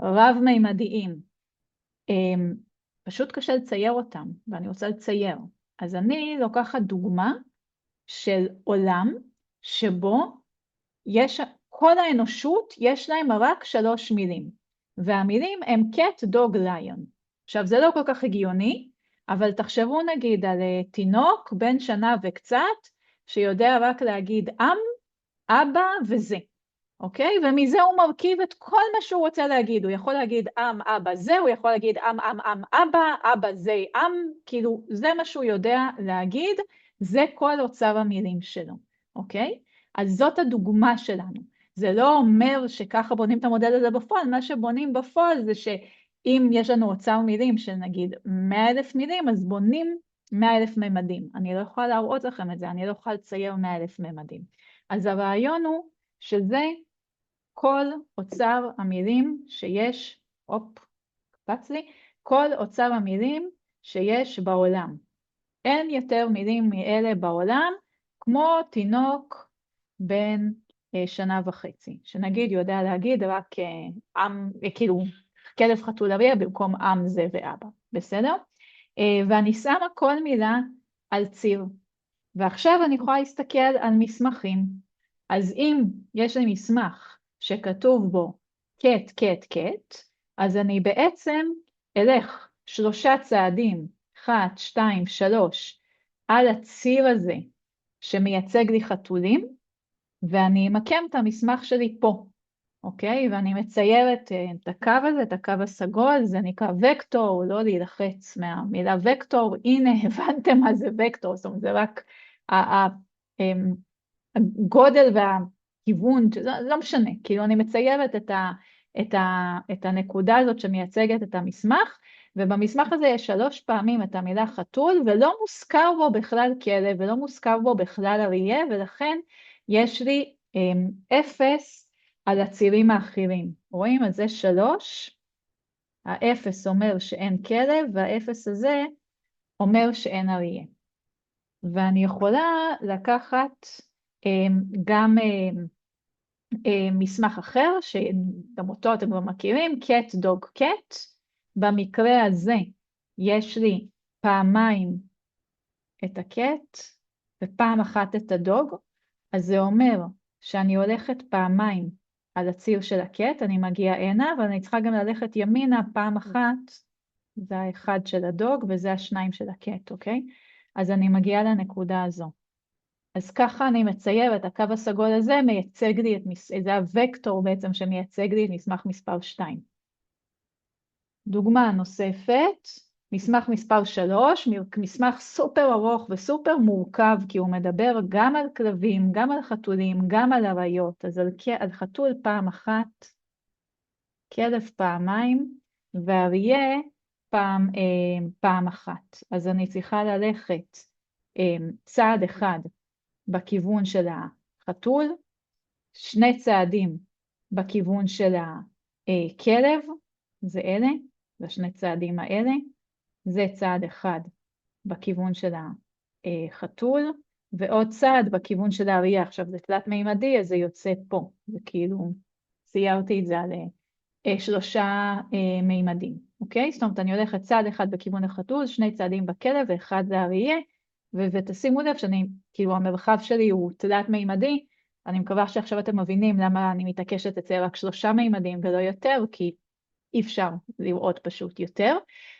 רב-מימדיים. פשוט קשה לצייר אותם, ואני רוצה לצייר. אז אני לוקחת דוגמה של עולם שבו כל האנושות יש להם רק 3 מילים, והמילים הם cat, dog, lion. עכשיו זה לא כל כך הגיוני, אבל תחשבו נגיד על תינוק בן שנה וקצת, שיודע רק להגיד אבא וזה, אוקיי? ומזה הוא מרכיב את כל מה שהוא רוצה להגיד, הוא יכול להגיד אבא זה, הוא יכול להגיד אבא זה כאילו זה מה שהוא יודע להגיד, זה כל אוצר המילים שלו, אוקיי? אז זאת הדוגמה שלנו. זה לא אומר שככה בונים את המודל הזה בפועל, מה שבונים בפועל זה שאם יש לנו אוצר מילים של נגיד 100,000 מילים, אז בונים 100,000 ממדים. אני לא יכולה להראות לכם את זה, אני לא יכולה לצייר 100,000 ממדים. אז הרעיון הוא שזה כל אוצר המילים שיש, קפץ לי, כל אוצר המילים שיש בעולם. אין יותר מילים מאלה בעולם, כמו תינוק בן 1.5 שנה, שנגיד יודע להגיד רק כאילו כלב חתול אריה במקום זה ואבא, בסדר? ואני שמה כל מילה על ציר, ועכשיו אני יכולה להסתכל על מסמכים. אז אם יש לי מסמך שכתוב בו קט, קט, קט, אז אני בעצם אלך 3 צעדים, 1, 2, 3, על הציר הזה שמייצג לי חתולים, ואני אמקם את המסמך שלי פה, אוקיי? ואני מציירת את הקו הזה, את הקו הסגול, זה נקרא וקטור, לא להילחץ מהמילה וקטור, הנה הבנתם מה זה וקטור, זאת אומרת זה רק הגודל והכיוון, לא משנה, כאילו אני מציירת את הנקודה הזאת שמייצגת את המסמך, ובמסמך הזה יש 3 פעמים את המילה חתול, ולא מוזכר בו בכלל כלב, ולא מוזכר בו בכלל אריה, ולכן יש לי 0 על הצירים האחרים. רואים? אז זה 3, ה-0 אומר שאין כלב, וה-0 הזה אומר שאין אריה. ואני יכולה לקחת גם מסמך אחר, שגם אותו אתם כבר מכירים, cat, dog, cat. במקרה הזה יש לי פעמיים את הקט, ופעם אחת את הדוג, אז זה אומר שאני הולכת פעמיים על הציר של הקט, אני מגיעה הנה, אבל אני צריכה גם ללכת ימינה פעם אחת, זה האחד של הדוג, וזה השניים של הקט, אוקיי? אז אני מגיעה לנקודה הזו. אז ככה אני מציירת, הקו הסגול הזה מייצג לי זה הוקטור בעצם שמייצג לי את מסמך מספר 2. דוגמה נוספת, מסמך מספר 3, מסמך סופר ארוך וסופר מורכב, כי הוא מדבר גם על כלבים, גם על חתולים, גם על אריות. אז על חתול פעם אחת, כלב פעמיים, ואריה פעם אחת. אז אני צריכה ללכת צעד אחד בכיוון של החתול, 2 צעדים בכיוון של הכלב, זה אלה, זה 2 צעדים האלה, זה צעד אחד בכיוון של החתול, ועוד צעד בכיוון של האריה. עכשיו זה תלת מימדי, אז זה יוצא פה, זה כאילו, ציירתי את זה על 3 מימדים, אוקיי? זאת אומרת, אני הולכת צעד אחד בכיוון החתול, 2 צעדים בכלב, ואחד זה האריה, ותשימו לב שאני, כאילו המרחב שלי הוא תלת מימדי, אני מקווה שעכשיו אתם מבינים למה אני מתעקשת לצייר רק 3 מימדים ולא יותר, כי אי אפשר לראות פשוט יותר.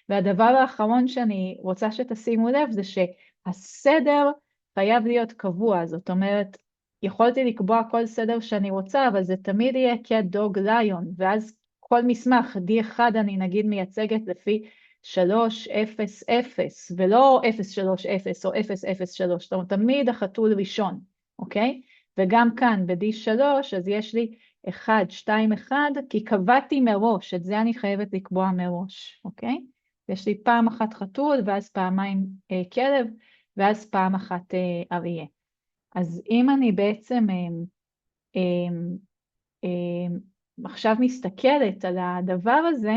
והדבר האחרון שאני רוצה שתשימו לב זה שהסדר חייב להיות קבוע, זאת אומרת, יכולתי לקבוע כל סדר שאני רוצה, אבל זה תמיד יהיה cat, dog, lion, ואז כל מסמך D1 אני נגיד מייצגת לפי 3, 0, 0, ולא 0, 3, 0 או 0, 0, 3, זאת אומרת, תמיד החתול ראשון, אוקיי? וגם כאן ב-D3 אז יש לי 1, 2, 1, כי קבעתי מראש, את זה אני חייבת לקבוע מראש, אוקיי? יש לי פעם אחת חתול, ואז פעמיים כלב, ואז פעם אחת אריה. אז אם אני בעצם עכשיו מסתכלת על הדבר הזה,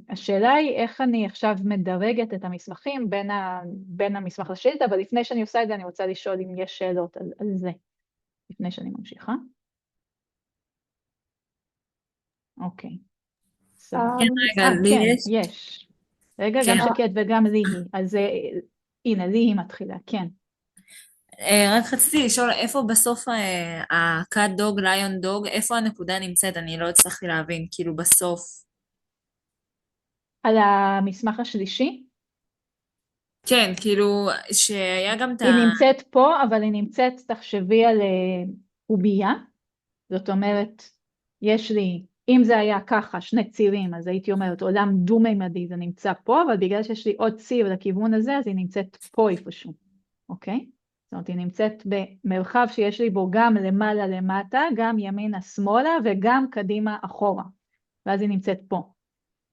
השאלה היא איך אני עכשיו מדרגת את המסמכים בין המסמך לשאילתה, אבל לפני שאני עושה את זה אני רוצה לשאול אם יש שאלות על זה, לפני שאני ממשיכה. אוקיי. כן, רגע, לי כן, יש. יש. רגע, כן. גם שקט וגם לי היא. אז הנה, לי היא מתחילה, כן. רק רציתי לשאול איפה בסוף ה-cat dog, lion dog, איפה הנקודה נמצאת? אני לא הצלחתי להבין, כאילו בסוף. על המסמך השלישי, כן, כאילו שהיה גם את היא נמצאת פה, אבל היא נמצאת, תחשבי על קובייה, זאת אומרת, יש לי, אם זה היה ככה, 2 צירים, אז הייתי אומרת, עולם דו-מימדי, זה נמצא פה, אבל בגלל שיש לי עוד ציר לכיוון הזה, אז היא נמצאת פה איפשהו, אוקיי? זאת אומרת, היא נמצאת במרחב שיש לי בו גם למעלה למטה, גם ימינה שמאלה, וגם קדימה אחורה, ואז היא נמצאת פה.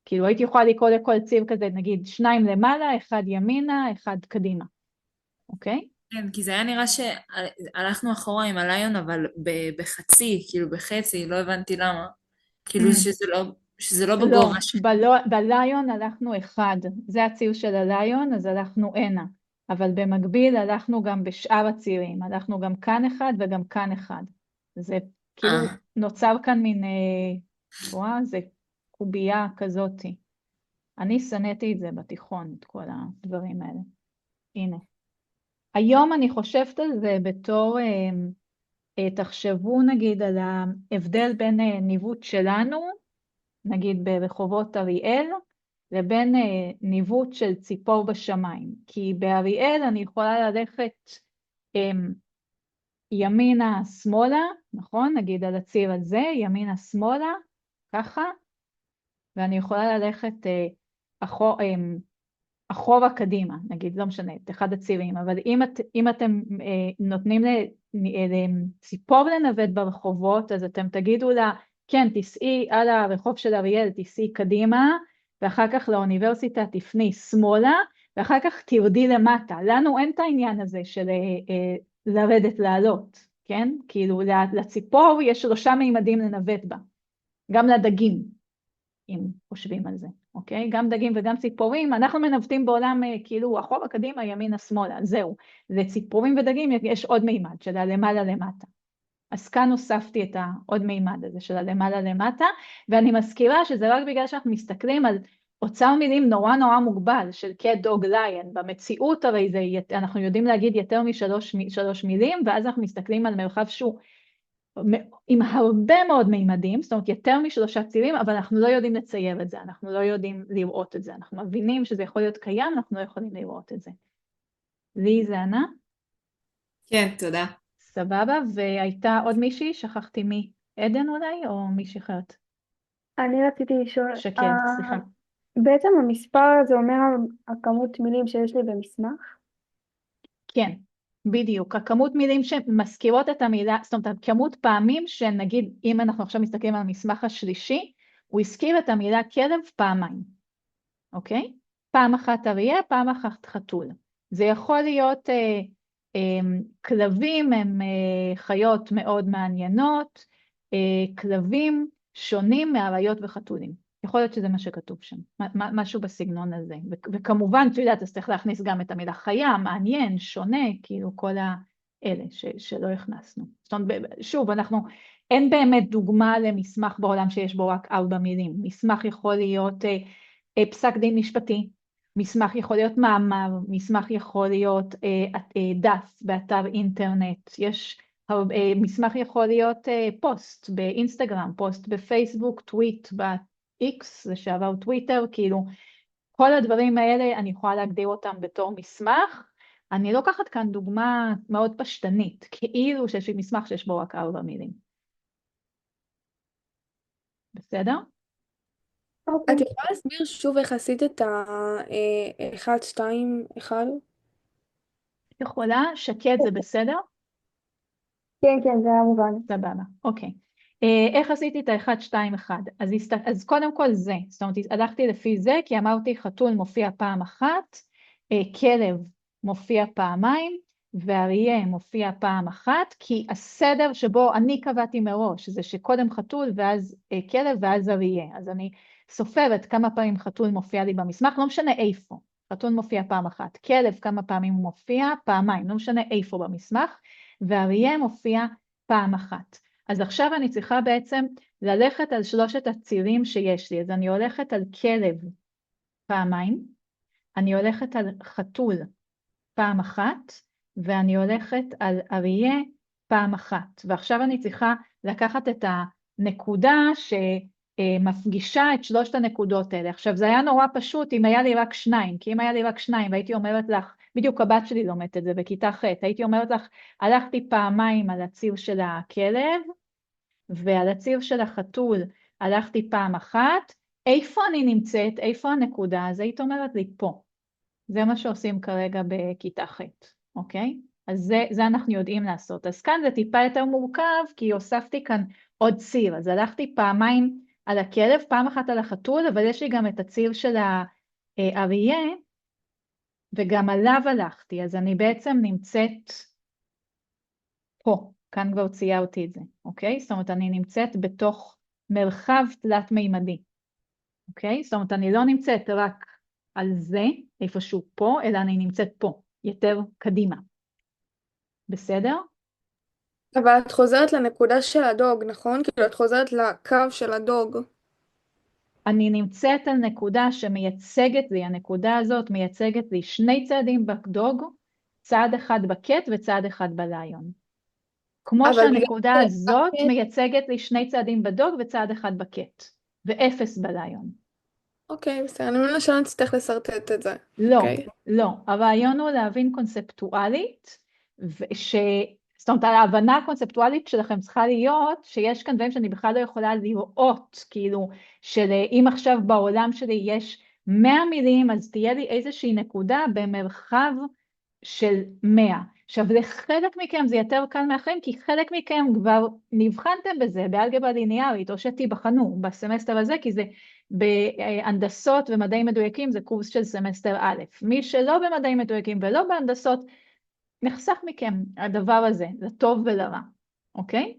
כאילו הייתי יכולה לקרוא לכל ציר כזה, נגיד 2 למעלה, 1 ימינה, 1 קדימה, אוקיי? כן, כי זה היה נראה שהלכנו אחורה עם הליון, אבל בחצי, כאילו בחצי, לא הבנתי למה. כאילו שזה לא בגובה בליון הלכנו 1, זה הציר של הליון, אז הלכנו הנה. אבל במקביל הלכנו גם בשאר הצירים, הלכנו גם כאן 1 וגם כאן 1. זה כאילו נוצר כאן מין, זה קובייה כזאת. אני שנאתי את זה בתיכון, את כל הדברים האלה. הנה. היום אני חושבת על זה בתור, תחשבו נגיד על ההבדל בין ניווט שלנו, נגיד ברחובות אריאל, לבין ניווט של ציפור בשמיים. כי באריאל אני יכולה ללכת ימינה שמאלה, נכון? נגיד על הציר הזה, ימינה שמאלה, ככה, ואני יכולה ללכת אחורה קדימה, נגיד, לא משנה, את אחד הצירים, אבל אם אתם נותנים לציפור לנווט ברחובות, אז אתם תגידו לה, כן, תיסעי על הרחוב של אריאל, תיסעי קדימה, ואחר כך לאוניברסיטה תפני שמאלה, ואחר כך תרדי למטה. לנו אין את העניין הזה של לרדת לעלות, כן? כאילו לציפור יש 3 מימדים לנווט בה, גם לדגים, אם חושבים על זה, אוקיי? גם דגים וגם ציפורים, אנחנו מנווטים בעולם כאילו אחורה קדימה, ימינה שמאלה, זהו. לציפורים ודגים יש עוד מימד של הלמעלה למטה. אז כאן הוספתי את העוד מימד הזה של הלמעלה למטה, ואני מזכירה שזה רק בגלל שאנחנו מסתכלים על אוצר מילים נורא נורא מוגבל של cat, dog, lion. במציאות הרי זה, אנחנו יודעים להגיד יותר מ3 מילים, ואז אנחנו מסתכלים על מרחב שהוא עם הרבה מאוד מימדים, זאת אומרת יותר מ3 צירים, אבל אנחנו לא יודעים לצייר את זה, אנחנו לא יודעים לראות את זה, אנחנו מבינים שזה יכול להיות קיים, אנחנו לא יכולים לראות את זה. לי זה ענה? כן, תודה. סבבה, והייתה עוד מישהי, שכחתי מי, עדן אולי, או מישהי אחרת? אני רציתי לשאול, שקד, סליחה. בעצם המספר הזה אומר הכמות מילים שיש לי במסמך? כן, בדיוק. הכמות מילים שמזכירות את המילה, זאת אומרת, הכמות פעמים שנגיד, אם אנחנו עכשיו מסתכלים על המסמך השלישי, הוא הזכיר את המילה כלב פעמיים, אוקיי? פעם אחת אריה, פעם אחת חתול. זה יכול להיות, כלבים הם חיות מאוד מעניינות, כלבים שונים מאריות וחתולים. יכול להיות שזה מה שכתוב שם, משהו בסגנון הזה. וכמובן, את יודעת, אז צריך להכניס גם את המילה חיה, מעניין, שונה, כאילו כל האלה שלא הכנסנו. זאת אומרת, שוב, אין באמת דוגמה למסמך בעולם שיש בו רק 4 מילים. מסמך יכול להיות פסק דין משפטי, מסמך יכול להיות מאמר, מסמך יכול להיות דף באתר אינטרנט, מסמך יכול להיות פוסט באינסטגרם, פוסט בפייסבוק, טוויט ב-X, זה שעבר טוויטר, כאילו כל הדברים האלה אני יכולה להגדיר אותם בתור מסמך. אני לוקחת כאן דוגמה מאוד פשטנית, כאילו שיש לי מסמך שיש בו רק 4 מילים. בסדר? אוקיי. את יכולה להסביר שוב איך עשית את ה-1, 2, 1? יכולה, שקד זה בסדר? כן, כן, זה היה מובן. סבבה, אוקיי. איך עשיתי את ה-1, 2, 1? אז קודם כל זה, זאת אומרת, הלכתי לפי זה, כי אמרתי חתול מופיע פעם אחת, כלב מופיע פעמיים, ואריה מופיע פעם אחת, כי הסדר שבו אני קבעתי מראש, זה שקודם חתול ואז כלב ואז אריה. אז אני סופרת כמה פעמים חתול מופיע לי במסמך, לא משנה איפה. חתול מופיע פעם אחת, כלב כמה פעמים הוא מופיע, פעמיים, לא משנה איפה במסמך, ואריה מופיע פעם אחת. אז עכשיו אני צריכה בעצם ללכת על 3 הצירים שיש לי. אז אני הולכת על כלב פעמיים, אני הולכת על חתול פעם אחת, ואני הולכת על אריה פעם אחת. ועכשיו אני צריכה לקחת את הנקודה שמפגישה את 3 הנקודות האלה. עכשיו זה היה נורא פשוט אם היה לי רק 2, כי אם היה לי רק 2 והייתי אומרת לך, בדיוק הבת שלי לומדת את זה בכיתה ח', הייתי אומרת לך, הלכתי פעמיים על הציר של הכלב, ועל הציר של החתול הלכתי פעם אחת, איפה אני נמצאת, איפה הנקודה? אז היית אומרת לי פה. זה מה שעושים כרגע בכיתה ח', אוקיי? אז זה אנחנו יודעים לעשות. אז כאן זה טיפה יותר מורכב, כי הוספתי כאן עוד ציר. אז הלכתי פעמיים על הכלב, פעם אחת על החתול, אבל יש לי גם את הציר של האריה, וגם עליו הלכתי. אז אני בעצם נמצאת פה. כאן כבר ציירתי את זה, אוקיי? זאת אומרת, אני נמצאת בתוך מרחב תלת-מימדי, אוקיי? זאת אומרת, אני לא נמצאת רק על זה, איפשהו פה, אלא אני נמצאת פה, יותר קדימה. בסדר? אבל את חוזרת לנקודה של הדוג, נכון? כאילו את חוזרת לקו של הדוג. אני נמצאת על נקודה שמייצגת לי, הנקודה הזאת מייצגת לי 2 צעדים בדוג, צעד אחד בקט וצעד אחד בליון. כמו אבל שהנקודה בגלל הזאת שהקט- מייצגת לי 2 צעדים בדוג וצעד אחד בקט, ו0 בליון. אוקיי, בסדר, אני מבינה שלא נצטרך לשרטט את זה. לא, אוקיי. לא. הרעיון הוא להבין קונספטואלית, זאת אומרת, ההבנה הקונספטואלית שלכם צריכה להיות שיש כאן דברים שאני בכלל לא יכולה לראות, כאילו, אם עכשיו בעולם שלי יש 100 מילים, אז תהיה לי איזושהי נקודה במרחב של 100. עכשיו, לחלק מכם זה יותר קל מאחרים, כי חלק מכם כבר נבחנתם בזה, באלגברה ליניארית, או שתיבחנו בסמסטר הזה, כי זה בהנדסות ומדעים מדויקים, זה קורס של סמסטר א'. מי שלא במדעים מדויקים ולא בהנדסות, נחסך מכם הדבר הזה, לטוב ולרע, אוקיי?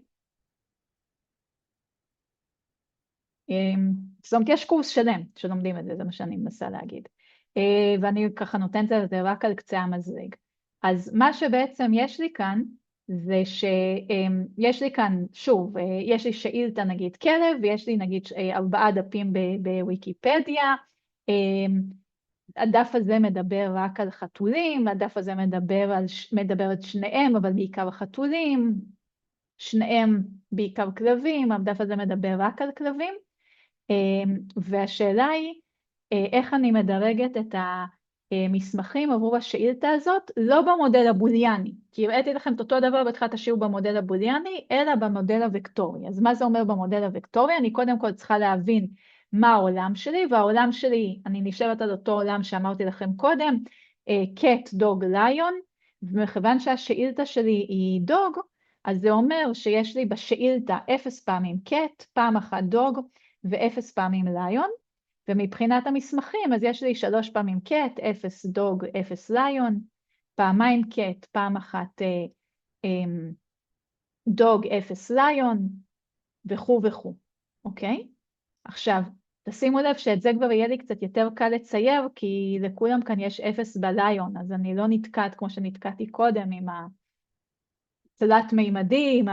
זאת אומרת, יש קורס שלם שלומדים את זה, זה מה שאני מנסה להגיד. ואני ככה נותנת את זה רק על קצה המזלג. אז מה שבעצם יש לי כאן, זה שיש לי כאן, שוב, יש לי שאילתה נגיד כלב, ויש לי נגיד 4 דפים בוויקיפדיה, הדף הזה מדבר רק על חתולים, הדף הזה מדבר על שניהם, אבל בעיקר חתולים, שניהם בעיקר כלבים, הדף הזה מדבר רק על כלבים, והשאלה היא, איך אני מדרגת את מסמכים עבור השאילתה הזאת, לא במודל הבוליאני, כי הראיתי לכם את אותו דבר בתחילת השיעור במודל הבוליאני, אלא במודל הוקטורי. אז מה זה אומר במודל הוקטורי? אני קודם כל צריכה להבין מה העולם שלי, והעולם שלי, אני נשארת על אותו עולם שאמרתי לכם קודם, cat, dog, lion, ומכיוון שהשאילתה שלי היא דוג, אז זה אומר שיש לי בשאילתה 0 פעמים cat, פעם אחת דוג ו0 פעמים lion, ומבחינת המסמכים אז יש לי 3 פעמים cat, 0 דוג, 0 lion, פעמיים cat, פעם אחת דוג, 0 lion, וכו' וכו', אוקיי? עכשיו, תשימו לב שאת זה כבר יהיה לי קצת יותר קל לצייר, כי לכולם כאן יש 0 בליון, אז אני לא נתקעת כמו שנתקעתי קודם עם התלת מימדים,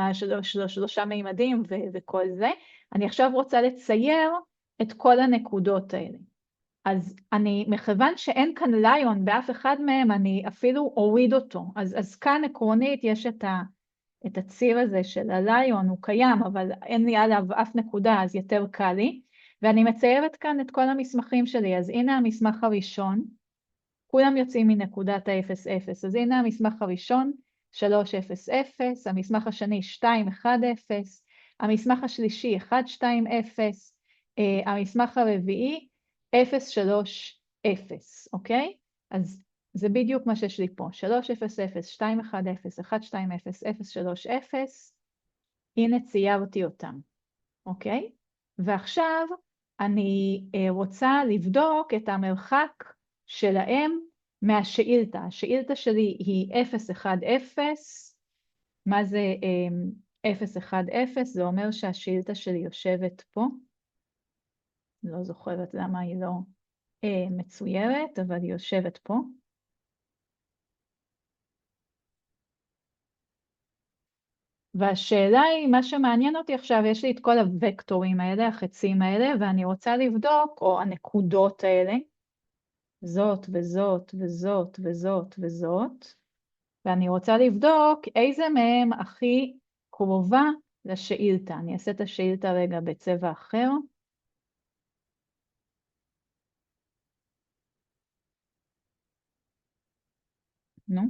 השלושה מימדים וכל זה. אני עכשיו רוצה לצייר את כל הנקודות האלה. אז מכיוון שאין כאן ליון באף אחד מהם, אני אפילו אוריד אותו. אז כאן עקרונית יש את הציר הזה של הליון, הוא קיים, אבל אין לי עליו אף נקודה, אז יותר קל לי. ואני מציירת כאן את כל המסמכים שלי, אז הנה המסמך הראשון, כולם יוצאים מנקודת ה-0,0, אז הנה המסמך הראשון, 3,0,0, המסמך השני 2,1,0, המסמך השלישי 1,2,0, המסמך הרביעי 0,3,0, אוקיי? אז זה בדיוק מה שיש לי פה, 3,0,0, 2,1,0, 1,2,0, 0,3,0, הנה ציירתי אותם, אוקיי? ועכשיו אני רוצה לבדוק את המרחק שלהם מהשאילתה. השאילתה שלי היא 0,1,0. מה זה 0,1,0? זה אומר שהשאילתה שלי יושבת פה. לא זוכרת למה היא לא מצוירת, אבל היא יושבת פה. והשאלה היא, מה שמעניין אותי עכשיו, יש לי את כל הוקטורים האלה, החצים האלה, ואני רוצה לבדוק, או הנקודות האלה, זאת וזאת וזאת וזאת וזאת, ואני רוצה לבדוק איזה מהם הכי קרובה לשאילתה. אני אעשה את השאילתה רגע בצבע אחר. נו.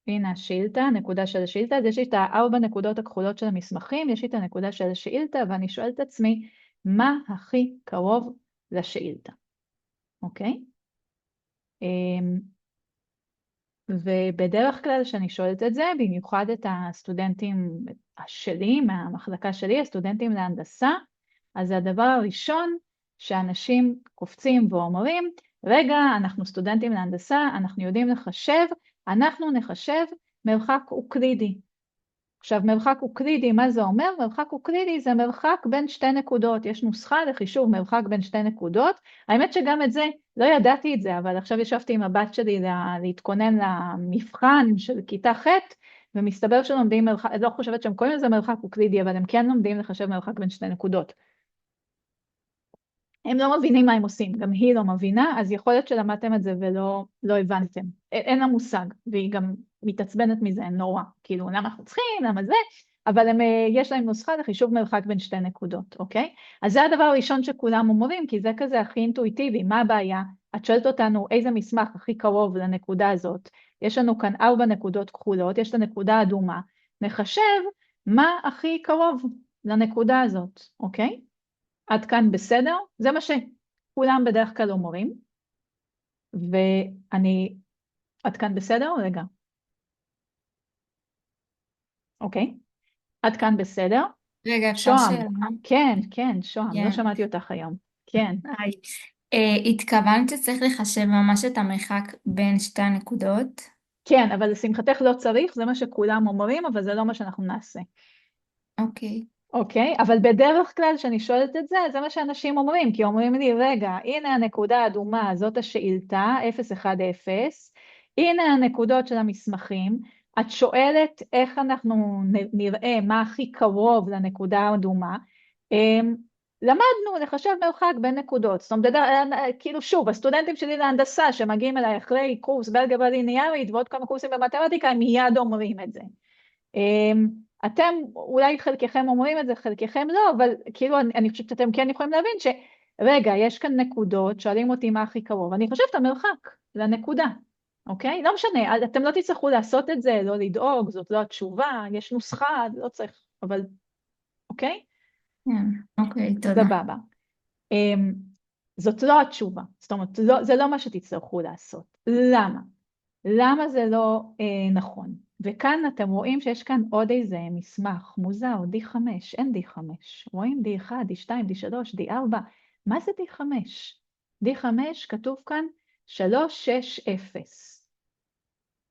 הנה השאילתה, הנקודה של השאילתה, אז יש לי את 4 נקודות הכחולות של המסמכים, יש לי את הנקודה של השאילתה, ואני שואלת את עצמי, מה הכי קרוב לשאילתה? אוקיי? ובדרך כלל שאני שואלת את זה, במיוחד את הסטודנטים שלי, מהמחלקה שלי, הסטודנטים להנדסה, אז הדבר הראשון שאנשים קופצים ואומרים, רגע, אנחנו סטודנטים להנדסה, אנחנו יודעים לחשב, אנחנו נחשב מרחק אוקלידי. עכשיו, מרחק אוקלידי, מה זה אומר? מרחק אוקלידי זה מרחק בין 2 נקודות. יש נוסחה לחישוב מרחק בין 2 נקודות. האמת שגם את זה, לא ידעתי את זה, אבל עכשיו ישבתי עם הבת שלי להתכונן למבחן של כיתה ח', ומסתבר שלומדים מרחק, לא חושבת שהם קוראים לזה מרחק אוקלידי, אבל הם כן לומדים לחשב מרחק בין 2 נקודות. הם לא מבינים מה הם עושים, גם היא לא מבינה, אז יכול להיות שלמדתם את זה ולא הבנתם. אין לה מושג, והיא גם מתעצבנת מזה, נורא. כאילו, למה אנחנו צריכים, למה זה? אבל יש להם נוסחה לחישוב מרחק בין 2 נקודות, אוקיי? אז זה הדבר הראשון שכולם אומרים, כי זה כזה הכי אינטואיטיבי. מה הבעיה? את שואלת אותנו איזה מסמך הכי קרוב לנקודה הזאת. יש לנו כאן 4 נקודות כחולות, יש את הנקודה האדומה. נחשב מה הכי קרוב לנקודה הזאת, אוקיי? עד כאן בסדר? זה מה שכולם בדרך כלל אומרים. עד כאן בסדר? רגע. אוקיי. עד כאן בסדר? רגע, אפשר שוהם. שאלה? כן, שוהם, לא שמעתי אותך היום. כן. התכוונת שצריך לחשב ממש את המרחק בין 2 נקודות? כן, אבל לשמחתך לא צריך, זה מה שכולם אומרים, אבל זה לא מה שאנחנו נעשה. אוקיי. אוקיי, אבל בדרך כלל שאני שואלת את זה, זה מה שאנשים אומרים, כי אומרים לי, רגע, הנה הנקודה האדומה, זאת השאילתה, 010, הנה הנקודות של המסמכים, את שואלת איך אנחנו נראה מה הכי קרוב לנקודה האדומה, למדנו לחשב מרחק בין נקודות, זאת אומרת, כאילו שוב, הסטודנטים שלי להנדסה שמגיעים אליי אחרי קורס באלגברה ליניארית ועוד כמה קורסים במתמטיקה, הם מיד אומרים את זה. אתם, אולי חלקכם אומרים את זה, חלקכם לא, אבל כאילו אני חושבת שאתם כן יכולים להבין שרגע, יש כאן נקודות, שואלים אותי מה הכי קרוב, אני חושבת המרחק, לנקודה, אוקיי? לא משנה, אתם לא תצטרכו לעשות את זה, לא לדאוג, זאת לא התשובה, יש נוסחה, לא צריך, אבל, אוקיי? כן, אוקיי, תודה. סבבה. זאת לא התשובה, זאת אומרת, זה לא מה שתצטרכו לעשות. למה? למה זה לא נכון? וכאן אתם רואים שיש כאן עוד איזה מסמך מוזר, D5, אין D5. רואים D1, D2, D3, D4. מה זה D5? D5 כתוב כאן 360.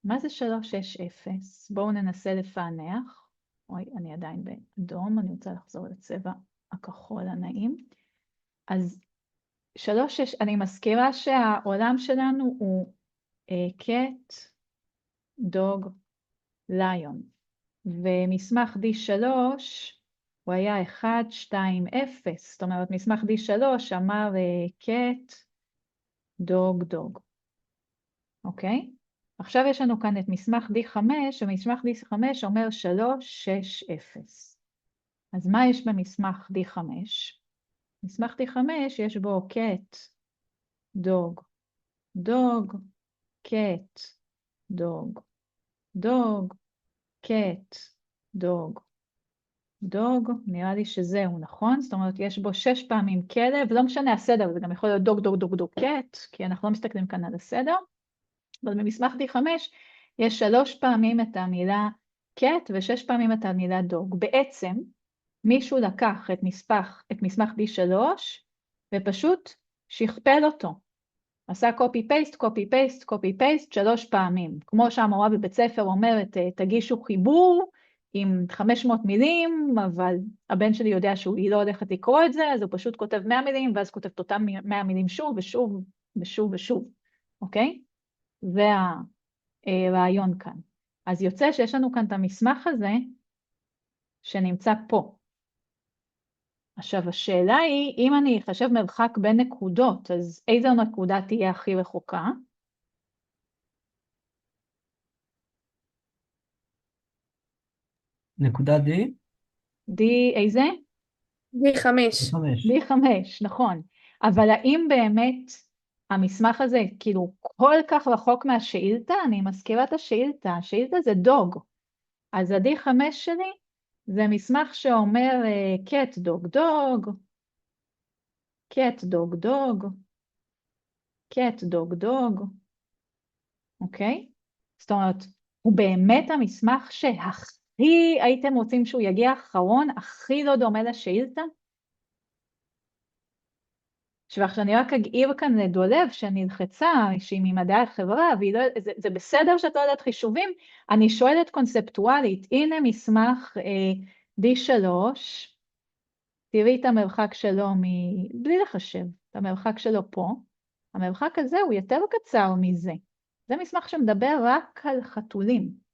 מה זה 360? בואו ננסה לפענח. אוי, אני עדיין באדום, אני רוצה לחזור לצבע הכחול הנעים. אז 3, אני מזכירה שהעולם שלנו הוא cat, dog, lion. ומסמך D3 הוא היה 1, 2, 0. זאת אומרת, מסמך D3 אמר cat, dog, dog. אוקיי? עכשיו יש לנו כאן את מסמך D5, ומסמך D5 אומר 3, 6, 0. אז מה יש במסמך D5? מסמך D5 יש בו cat, dog, dog, cat, dog, dog, cat, dog, dog, נראה לי שזהו, נכון? זאת אומרת, יש בו 6 פעמים כלב, לא משנה הסדר, זה גם יכול להיות דוג, דוג, דוג, דוג, cat, כי אנחנו לא מסתכלים כאן על הסדר, אבל במסמך D5 יש 3 פעמים את המילה cat ו6 פעמים את המילה דוג. בעצם, מישהו לקח את מסמך D3 ופשוט שכפל אותו. עשה copy paste, copy paste, copy paste 3 פעמים. כמו שהמורה בבית ספר אומרת, תגישו חיבור עם 500 מילים, אבל הבן שלי יודע שהיא לא הולכת לקרוא את זה, אז הוא פשוט כותב 100 מילים, ואז כותב אותם 100 מילים שוב ושוב ושוב ושוב, אוקיי? זה הרעיון כאן. אז יוצא שיש לנו כאן את המסמך הזה, שנמצא פה. עכשיו, השאלה היא, אם אני אחשב מרחק בין נקודות, אז איזו נקודה תהיה הכי רחוקה? נקודה D? D איזה? D5. 5. D5, נכון. אבל האם באמת המסמך הזה כאילו כל כך רחוק מהשאילתה? אני מזכירה את השאילתה, השאילתה זה דוג. אז ה-D5 שלי זה מסמך שאומר cat dog dog, cat dog dog, cat dog dog, אוקיי? זאת אומרת, הוא באמת המסמך שהכי הייתם רוצים שהוא יגיע אחרון, הכי לא דומה לשאילתה? ועכשיו אני רק אגעיר כאן לדולב שנלחצה, שהיא ממדעי החברה, זה בסדר שאת לא יודעת חישובים, אני שואלת קונספטואלית, הנה מסמך D3, תראי את המרחק שלו, בלי לחשב, את המרחק שלו פה, המרחק הזה הוא יותר קצר מזה, זה מסמך שמדבר רק על חתולים.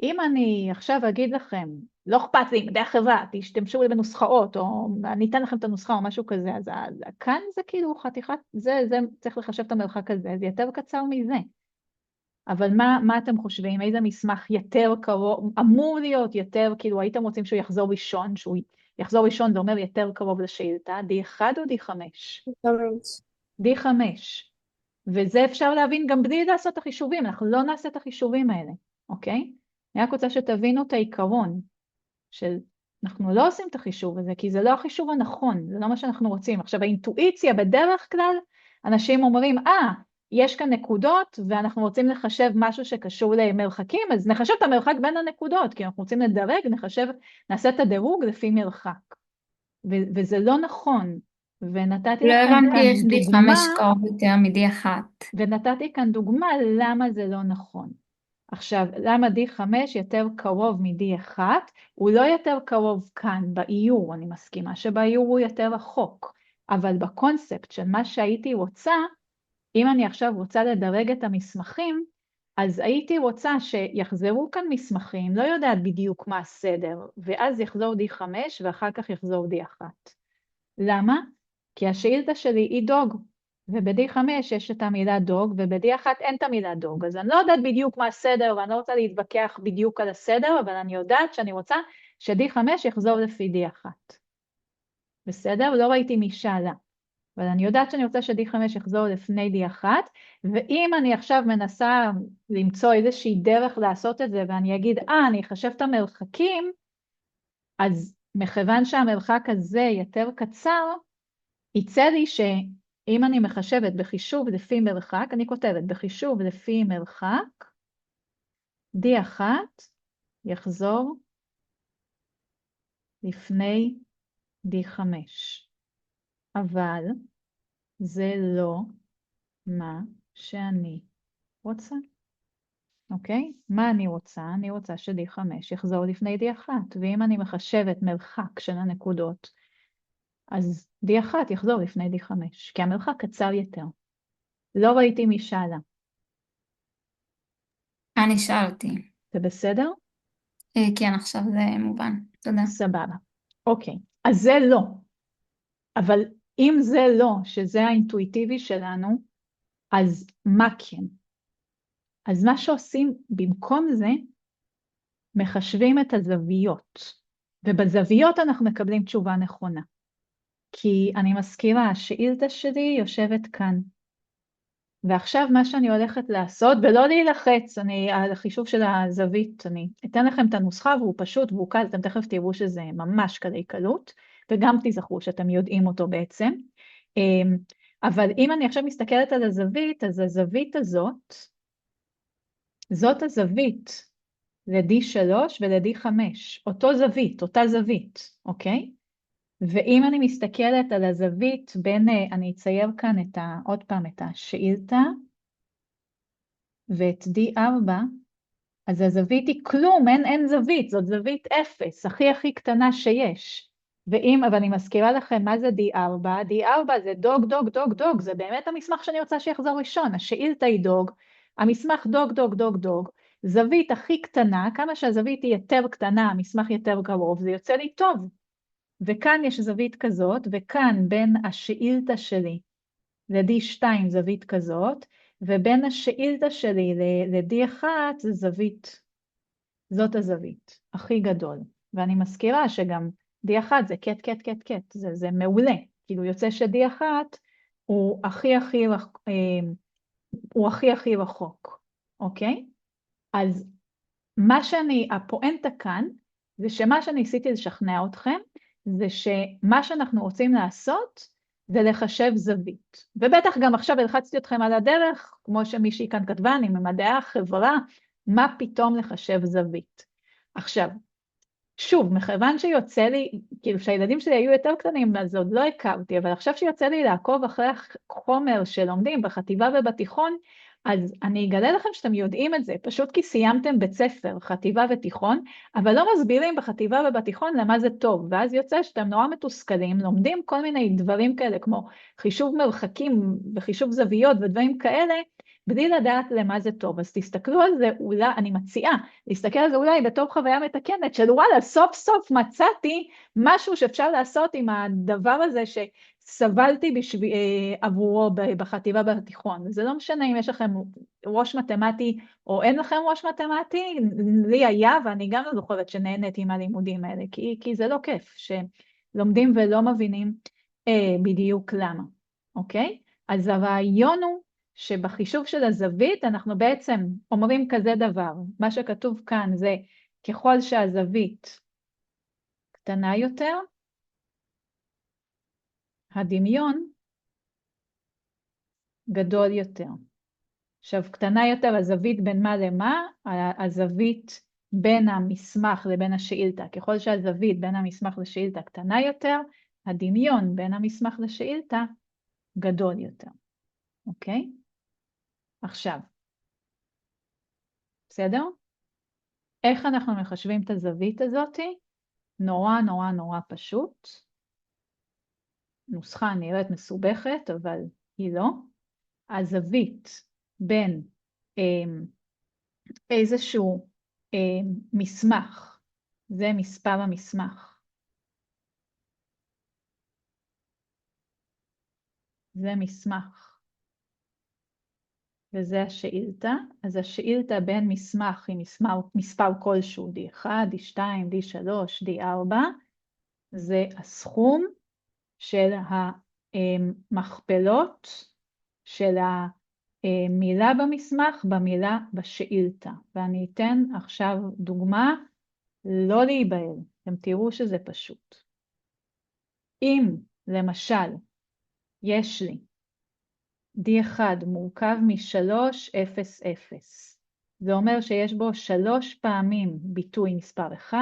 אם אני עכשיו אגיד לכם, לא אכפת לי, מדעי החברה, תשתמשו לי בנוסחאות, או אני אתן לכם את הנוסחה או משהו כזה, אז כאן זה כאילו חתיכת, זה צריך לחשב את המרחק הזה, זה יותר קצר מזה. אבל מה אתם חושבים? איזה מסמך יותר קרוב, אמור להיות יותר, כאילו הייתם רוצים שהוא יחזור ראשון, שהוא יחזור ראשון, זה אומר יותר קרוב לשאילתה, D1 או D5? D5. וזה אפשר להבין גם בלי לעשות את החישובים, אנחנו לא נעשה את החישובים האלה, אוקיי? אני רק רוצה שתבינו את העיקרון, שאנחנו לא עושים את החישוב הזה, כי זה לא החישוב הנכון, זה לא מה שאנחנו רוצים. עכשיו, האינטואיציה בדרך כלל, אנשים אומרים, יש כאן נקודות, ואנחנו רוצים לחשב משהו שקשור למרחקים, אז נחשב את המרחק בין הנקודות, כי אנחנו רוצים לדרג, נעשה את הדירוג לפי מרחק. וזה לא נכון. ונתתי לא לכם הבנתי, כאן יש דוגמה, D5 קרוב יותר מ-D1. ונתתי כאן דוגמה למה זה לא נכון. עכשיו, למה D5 יותר קרוב מ-D1? הוא לא יותר קרוב כאן, באיור, אני מסכימה שבאיור הוא יותר רחוק, אבל בקונספט של מה שהייתי רוצה, אם אני עכשיו רוצה לדרג את המסמכים, אז הייתי רוצה שיחזרו כאן מסמכים, לא יודעת בדיוק מה הסדר, ואז יחזור D5 ואחר כך יחזור D1. למה? כי השאילתה שלי היא דוג. וב-D5 יש את המילה דוג, וב-D1 אין את המילה דוג, אז אני לא יודעת בדיוק מה הסדר, ואני לא רוצה להתווכח בדיוק על הסדר, אבל אני יודעת שאני רוצה ש-D5 יחזור לפי D1. בסדר? לא ראיתי מי שאלה. אבל אני יודעת שאני רוצה ש-D5 יחזור לפני D1, ואם אני עכשיו מנסה למצוא איזושהי דרך לעשות את זה, ואני אגיד, אני אחשב את המרחקים, אז מכיוון שהמרחק הזה יותר קצר, יצא לי שאם אני מחשבת בחישוב לפי מרחק, אני כותבת בחישוב לפי מרחק, D1 יחזור לפני D5. אבל זה לא מה שאני רוצה. אוקיי? מה אני רוצה? אני רוצה ש-D5 יחזור לפני D1, ואם אני מחשבת מרחק של הנקודות, אז D1 יחזור לפני D5, כי המרחק קצר יותר. לא ראיתי מי שאלה. אני שאלתי. זה בסדר? כן, עכשיו זה מובן. תודה. סבבה. אוקיי, אז זה לא. אבל אם זה לא, שזה האינטואיטיבי שלנו, אז מה כן? אז מה שעושים במקום זה, מחשבים את הזוויות. ובזוויות אנחנו מקבלים תשובה נכונה. כי אני מזכירה, השאילתה שלי יושבת כאן. ועכשיו מה שאני הולכת לעשות, ולא להילחץ, על החישוב של הזווית, אני אתן לכם את הנוסחה והוא פשוט והוא קל, אתם תכף תראו שזה ממש כדי קלות, וגם תזכרו שאתם יודעים אותו בעצם. אבל אם אני עכשיו מסתכלת על הזווית, אז הזווית הזאת, זאת הזווית ל-D3 ול-D5, אותו זווית, אותה זווית, אוקיי? ואם אני מסתכלת על הזווית בין, אני אצייר כאן עוד פעם את השאילתה, ואת D4, אז הזווית היא כלום, אין זווית, זאת זווית 0, הכי קטנה שיש. אבל אני מזכירה לכם מה זה D4, D4 זה דוג, דוג, דוג, דוג, זה באמת המסמך שאני רוצה שיחזור ראשון, השאילתה היא דוג, המסמך דוג, דוג, דוג, דוג, זווית הכי קטנה, כמה שהזווית היא יותר קטנה, המסמך יותר קרוב, זה יוצא לי טוב. וכאן יש זווית כזאת, וכאן בין השאילתה שלי ל-D2 זווית כזאת, ובין השאילתה שלי ל-D1 זה זווית, זאת הזווית, הכי גדול. ואני מזכירה שגם D1 זה קט, קט, קט, קט, זה מעולה. כאילו יוצא ש-D1 הוא הכי רחוק, אוקיי? אז הפואנטה כאן, זה שמה שאני ניסיתי לשכנע אתכם, זה שמה שאנחנו רוצים לעשות, זה לחשב זווית. ובטח גם עכשיו הלחצתי אתכם על הדרך, כמו שמישהי כאן כתבה, אני ממדעי החברה, מה פתאום לחשב זווית. עכשיו, שוב, מכיוון שיוצא לי, כאילו שהילדים שלי היו יותר קטנים, אז עוד לא הכרתי, אבל עכשיו שיוצא לי לעקוב אחרי החומר שלומדים בחטיבה ובתיכון, אז אני אגלה לכם שאתם יודעים את זה, פשוט כי סיימתם בית ספר, חטיבה ותיכון, אבל לא מסבירים בחטיבה ובתיכון למה זה טוב, ואז יוצא שאתם נורא מתוסכלים, לומדים כל מיני דברים כאלה, כמו חישוב מרחקים וחישוב זוויות ודברים כאלה, בלי לדעת למה זה טוב. אז תסתכלו על זה, אולי, אני מציעה, להסתכל על זה אולי בתור חוויה מתקנת, של וואלה, סוף סוף מצאתי משהו שאפשר לעשות עם הדבר הזה שסבלתי עבורו בחטיבה בתיכון. זה לא משנה אם יש לכם ראש מתמטי או אין לכם ראש מתמטי, לי היה, ואני גם לא זוכרת שנהניתי עם הלימודים האלה, כי זה לא כיף, שלומדים ולא מבינים בדיוק למה, אוקיי? אז הרעיון הוא, שבחישוב של הזווית אנחנו בעצם אומרים כזה דבר, מה שכתוב כאן זה ככל שהזווית קטנה יותר, הדמיון גדול יותר. עכשיו קטנה יותר הזווית בין מה למה, הזווית בין המסמך לבין השאילתה, ככל שהזווית בין המסמך לשאילתה קטנה יותר, הדמיון בין המסמך לשאילתה גדול יותר, אוקיי? עכשיו, בסדר? איך אנחנו מחשבים את הזווית הזאת? נורא נורא נורא פשוט. נוסחה נראית מסובכת, אבל היא לא. הזווית בין איזשהו מסמך, זה מספר המסמך. זה מסמך. וזה השאילתה, אז השאילתה בין מסמך היא מספר כלשהו, D1, D2, D3, D4, זה הסכום של מכפלות של המילה במסמך במילה בשאילתה. ואני אתן עכשיו דוגמה, לא להיבהל, אתם תראו שזה פשוט. אם למשל יש לי D1 מורכב מ-300, זה אומר שיש בו 3 פעמים ביטוי מספר 1,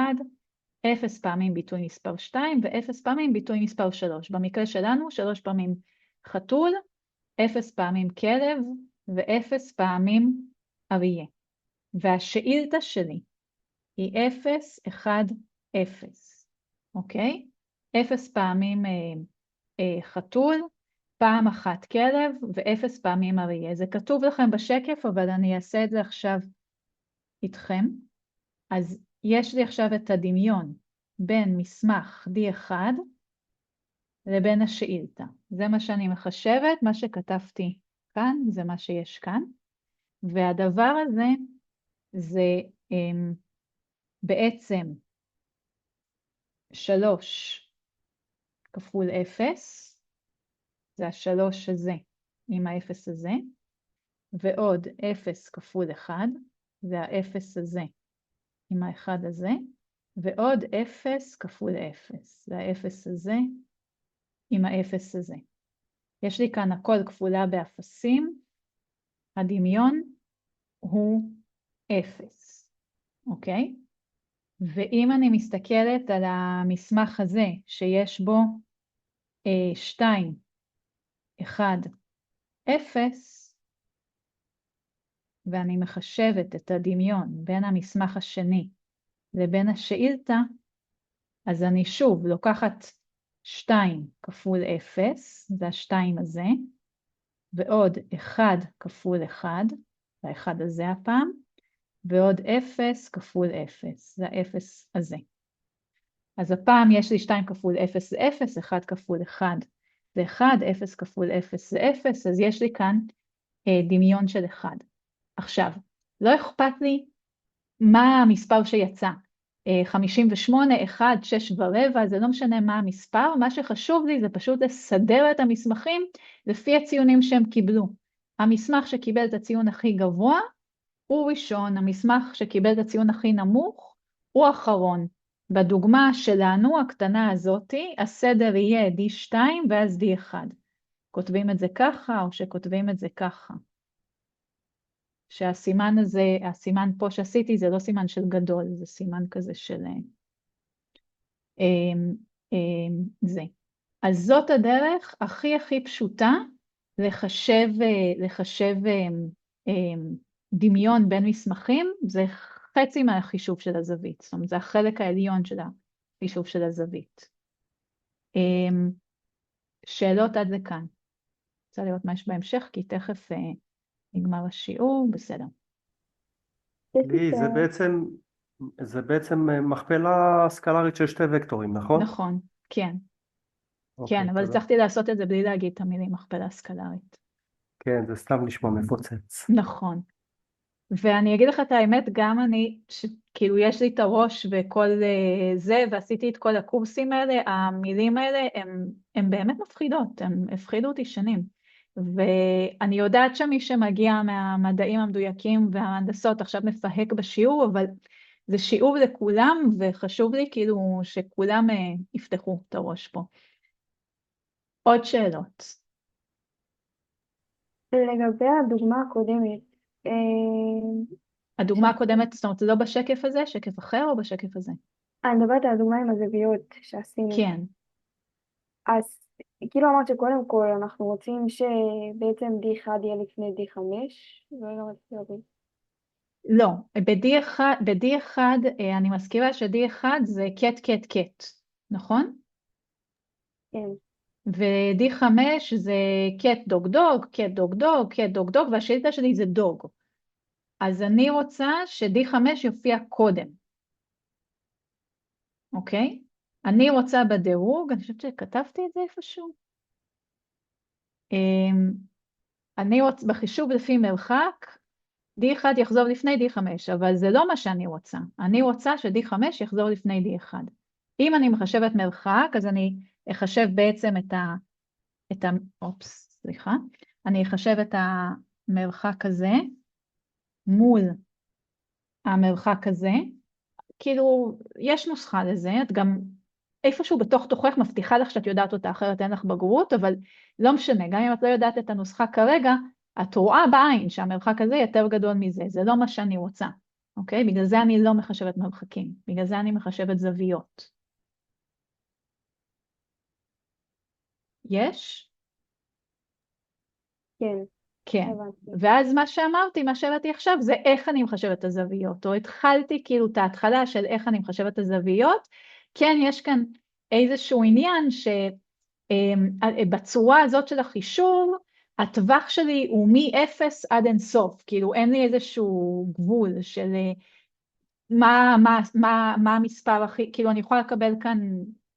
0 פעמים ביטוי מספר 2 ו0 פעמים ביטוי מספר 3. במקרה שלנו 3 פעמים חתול, 0 פעמים כלב ו0 פעמים אריה. והשאילתה שלי היא 0, 1, 0. אוקיי? 0 פעמים חתול, פעם אחת כלב ו0 פעמים אריה. זה כתוב לכם בשקף, אבל אני אעשה את זה עכשיו איתכם. אז יש לי עכשיו את הדמיון בין מסמך D1 לבין השאילתה. זה מה שאני מחשבת, מה שכתבתי כאן, זה מה שיש כאן. והדבר הזה זה בעצם 3 כפול 0, זה ה3 הזה עם ה0 הזה, ועוד 0 כפול 1, זה ה0 הזה עם ה1 הזה, ועוד 0 כפול 0, זה ה0 הזה עם ה0 הזה. יש לי כאן הכל כפולה באפסים, הדמיון הוא 0, אוקיי? ואם אני מסתכלת על המסמך הזה, שיש בו 2, 1, 0, ואני מחשבת את הדמיון בין המסמך השני לבין השאילתה, אז אני שוב לוקחת 2 כפול 0, זה ה2 הזה, ועוד 1 כפול 1, זה ה1 הזה הפעם, ועוד 0 כפול 0, זה ה0 הזה. אז הפעם יש לי 2 כפול 0 זה 0, 1 כפול 1 זה 1, 0 כפול 0 זה 0, אז יש לי כאן דמיון של 1. עכשיו, לא אכפת לי מה המספר שיצא. 58, 1, 6 ורבע, זה לא משנה מה המספר, מה שחשוב לי זה פשוט לסדר את המסמכים לפי הציונים שהם קיבלו. המסמך שקיבל את הציון הכי גבוה הוא ראשון, המסמך שקיבל את הציון הכי נמוך הוא אחרון. בדוגמה שלנו, הקטנה הזאתי, הסדר יהיה D2 ואז D1. כותבים את זה ככה או שכותבים את זה ככה. שהסימן הזה, הסימן פה שעשיתי זה לא סימן של גדול, זה סימן כזה של זה. אז זאת הדרך הכי פשוטה לחשב דמיון בין מסמכים, זה חצי מהחישוב של הזווית, זאת אומרת זה החלק העליון של החישוב של הזווית. שאלות עד לכאן. רוצה לראות מה יש בהמשך, כי תכף נגמר השיעור, בסדר. יש לי זה בעצם מכפלה סקלרית של 2 וקטורים, נכון? נכון, כן. אוקיי, כן, אבל תודה. הצלחתי לעשות את זה בלי להגיד את המילים מכפלה סקלרית. כן, זה סתם נשמע מפוצץ. נכון. ואני אגיד לך את האמת, גם אני, כאילו יש לי את הראש וכל זה, ועשיתי את כל הקורסים האלה, המילים האלה הם באמת מפחידות, הם הפחידו אותי שנים. ואני יודעת שמי שמגיע מהמדעים המדויקים וההנדסות עכשיו מפהק בשיעור, אבל זה שיעור לכולם, וחשוב לי כאילו שכולם יפתחו את הראש פה. עוד שאלות? לגבי הדוגמה הקודמת, הדוגמה הקודמת, זאת אומרת, לא בשקף הזה, שקף אחר או בשקף הזה? אני מדברת על הדוגמה עם הזוויות שעשינו. כן. אז כאילו אמרת שקודם כל אנחנו רוצים שבעצם D1 יהיה לפני D5, ולא רציתי להבין. לא, ב-D1 אני מזכירה ש-D1 זה קט, נכון? כן. ו-D5 זה קט דוג, והשאילתה שלי זה דוג. אז אני רוצה ש-D5 יופיע קודם. אוקיי? אני רוצה בדירוג, אני חושבת שכתבתי את זה איפשהו. אני רוצה, בחישוב לפי מרחק, D1 יחזור לפני D5, אבל זה לא מה שאני רוצה. אני רוצה ש-D5 יחזור לפני D1. אם אני מחשבת מרחק, אז אני אחשב בעצם את סליחה, אני אחשב את המרחק הזה מול המרחק הזה, כאילו יש נוסחה לזה, את גם איפשהו בתוך תוכך מבטיחה לך שאת יודעת אותה, אחרת אין לך בגרות, אבל לא משנה, גם אם את לא יודעת את הנוסחה כרגע, את רואה בעין שהמרחק הזה יותר גדול מזה, זה לא מה שאני רוצה, אוקיי? בגלל זה אני לא מחשבת מרחקים, בגלל זה אני מחשבת זוויות. יש? כן, כן. הבנתי. ואז מה שהראיתי עכשיו זה איך אני מחשבת את הזוויות, או התחלתי כאילו את ההתחלה של איך אני מחשבת את הזוויות, כן יש כאן איזשהו עניין שבצורה הזאת של החישוב, הטווח שלי הוא מ-0 עד אינסוף, כאילו אין לי איזשהו גבול של מה המספר הכי, כאילו אני יכולה לקבל כאן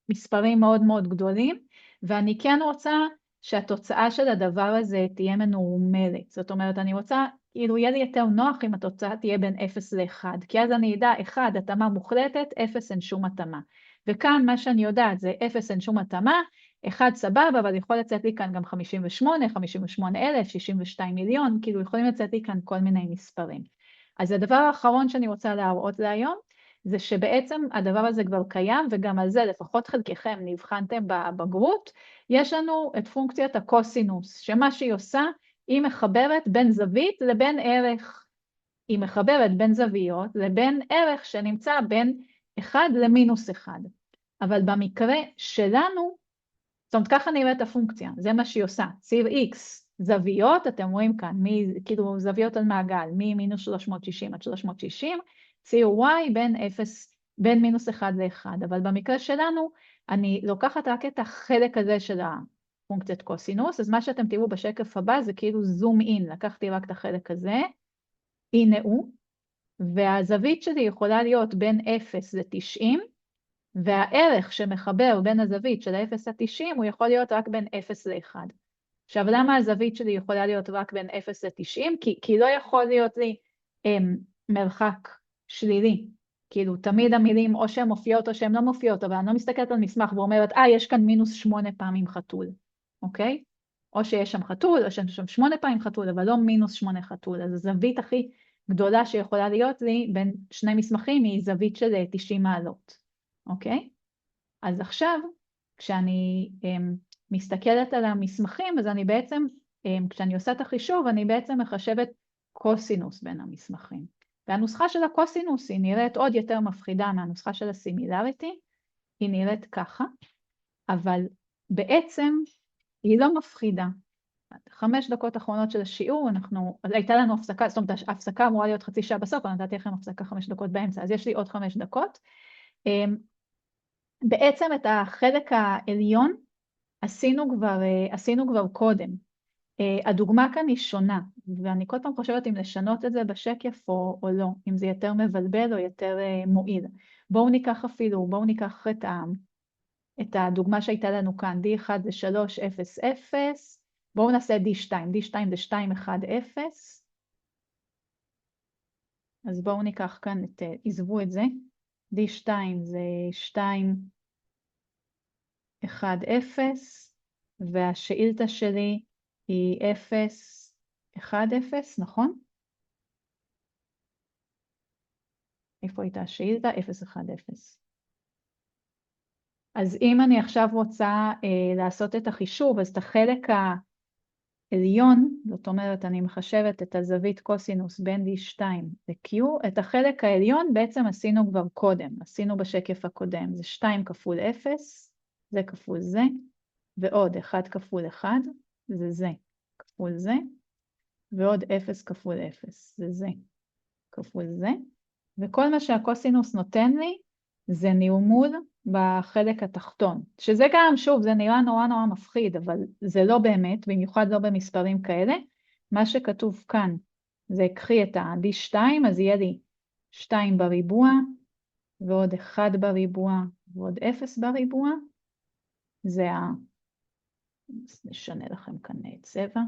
מספרים מאוד מאוד גדולים, ואני כן רוצה שהתוצאה של הדבר הזה תהיה מנורמלת. זאת אומרת, אני רוצה, כאילו יהיה לי יותר נוח אם התוצאה תהיה בין 0 ל-1, כי אז אני אדע 1 התאמה מוחלטת, 0 אין שום התאמה. וכאן מה שאני יודעת זה 0 אין שום התאמה, 1 סבבה, אבל יכול לצאת לי כאן גם 58, 58,000, 62 מיליון, כאילו יכולים לצאת לי כאן כל מיני מספרים. אז הדבר האחרון שאני רוצה להראות להיום, זה שבעצם הדבר הזה כבר קיים, וגם על זה לפחות חלקכם נבחנתם בבגרות, יש לנו את פונקציית הקוסינוס, שמה שהיא עושה, היא מחברת בין זווית לבין ערך. היא מחברת בין זוויות לבין ערך שנמצא בין 1 למינוס 1. אבל במקרה שלנו, זאת אומרת, ככה נראית הפונקציה, זה מה שהיא עושה. ציר X, זוויות, אתם רואים כאן, כאילו זוויות על מעגל, ממינוס 360 עד 360, ציר Y בין מינוס 1 ל-1, אבל במקרה שלנו, אני לוקחת רק את החלק הזה של הפונקציית קוסינוס, אז מה שאתם תראו בשקף הבא זה כאילו זום אין, לקחתי רק את החלק הזה, הנה הוא, והזווית שלי יכולה להיות בין 0 ל-90, והערך שמחבר בין הזווית של 0 ל-90 הוא יכול להיות רק בין 0 ל-1. עכשיו, למה הזווית שלי יכולה להיות רק בין 0 ל-90? כי לא יכול להיות לי מרחק שלילי. כאילו, תמיד המילים או שהן מופיעות או שהן לא מופיעות, אבל אני לא מסתכלת על מסמך ואומרת, יש כאן מינוס 8 פעמים חתול, אוקיי? או שיש שם חתול, או שיש שם 8 פעמים חתול, אבל לא מינוס 8 חתול. אז הזווית הכי גדולה שיכולה להיות לי בין שני מסמכים היא זווית של 90 מעלות, אוקיי? אז עכשיו, כשאני מסתכלת על המסמכים, אז אני בעצם, כשאני עושה את החישוב, אני בעצם מחשבת קוסינוס בין המסמכים. והנוסחה של הקוסינוס היא נראית עוד יותר מפחידה מהנוסחה של הסימילריטי, היא נראית ככה, אבל בעצם היא לא מפחידה. 5 דקות אחרונות של השיעור, הייתה לנו הפסקה, זאת אומרת, ההפסקה אמורה להיות חצי שעה בסוף, אבל נתתי לכם הפסקה 5 דקות באמצע, אז יש לי עוד 5 דקות. בעצם את החלק העליון עשינו כבר קודם. הדוגמה כאן היא שונה, ואני כל פעם חושבת אם לשנות את זה בשקף או לא, אם זה יותר מבלבל או יותר מועיל. בואו ניקח את הדוגמה שהייתה לנו כאן, D1 זה 3, 0, 0, בואו נעשה D2, D2 זה 2, 1, 0, אז בואו ניקח כאן, עזבו את זה, D2 זה 2, 1, 0, והשאילתה שלי היא 0, 1, 0, נכון? איפה הייתה השאילתה? 0, 1, 0. אז אם אני עכשיו רוצה לעשות את החישוב, אז את החלק העליון, זאת אומרת, אני מחשבת את הזווית קוסינוס בין D2 ל-Q, את החלק העליון בעצם עשינו כבר קודם, עשינו בשקף הקודם, זה 2 כפול 0, זה כפול זה, ועוד 1 כפול 1, זה כפול זה, ועוד 0 כפול 0, זה כפול זה, וכל מה שהקוסינוס נותן לי זה נרמול בחלק התחתון, שזה גם, שוב, זה נראה נורא מפחיד, אבל זה לא באמת, במיוחד לא במספרים כאלה. מה שכתוב כאן זה קחי את ה-D2, אז יהיה לי 2 בריבוע, ועוד 1 בריבוע, ועוד 0 בריבוע, זה נשנה לכם כאן צבע.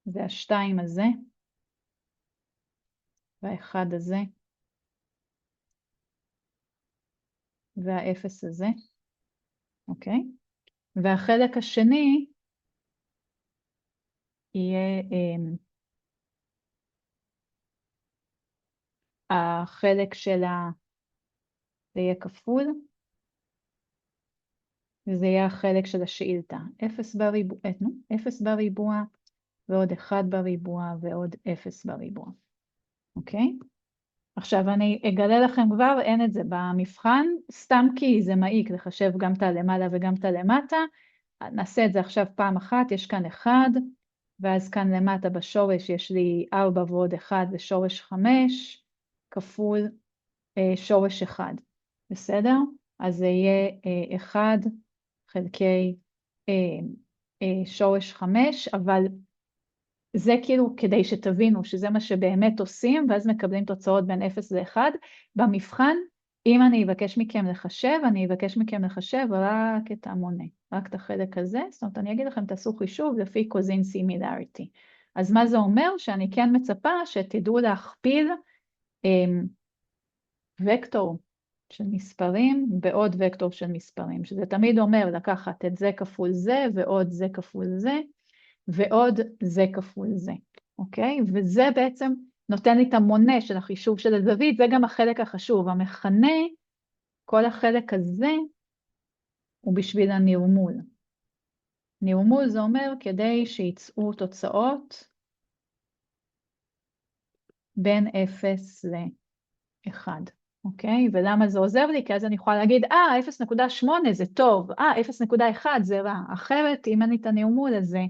זה ה-2 הזה, וה-1 הזה, וה-0 הזה. אוקיי? והחלק השני יהיה החלק שלה, זה יהיה כפול, וזה יהיה החלק של השאילתה. 0 בריבוע, ועוד 1 בריבוע, ועוד 0 בריבוע. אוקיי? עכשיו אני אגלה לכם כבר, אין את זה במבחן, סתם כי זה מעיק לחשב גם את הלמעלה וגם את הלמטה. נעשה את זה עכשיו פעם אחת, יש כאן 1, ואז כאן למטה בשורש יש לי 4 ועוד 1 זה שורש 5, כפול שורש 1, בסדר? אז זה יהיה 1 חלקי שורש 5, אבל זה כאילו כדי שתבינו שזה מה שבאמת עושים, ואז מקבלים תוצאות בין 0 ל-1. במבחן, אם אני אבקש מכם לחשב, אני אבקש מכם לחשב רק את המונה, רק את החלק הזה. זאת אומרת, אני אגיד לכם, תעשו חישוב לפי קוזין סימילריטי. אז מה זה אומר? שאני כן מצפה שתדעו להכפיל וקטור של מספרים בעוד וקטור של מספרים, שזה תמיד אומר לקחת את זה כפול זה, ועוד זה כפול זה, ועוד זה כפול זה, אוקיי? וזה בעצם נותן לי את המונה של החישוב של הזווית, זה גם החלק החשוב. המכנה, כל החלק הזה, הוא בשביל הנרמול. נרמול זה אומר כדי שיצאו תוצאות בין 0 ל-1, אוקיי? ולמה זה עוזר לי? כי אז אני יכולה להגיד, 0.8 זה טוב, 0.1 זה רע. אחרת, אם אני את הנרמול הזה,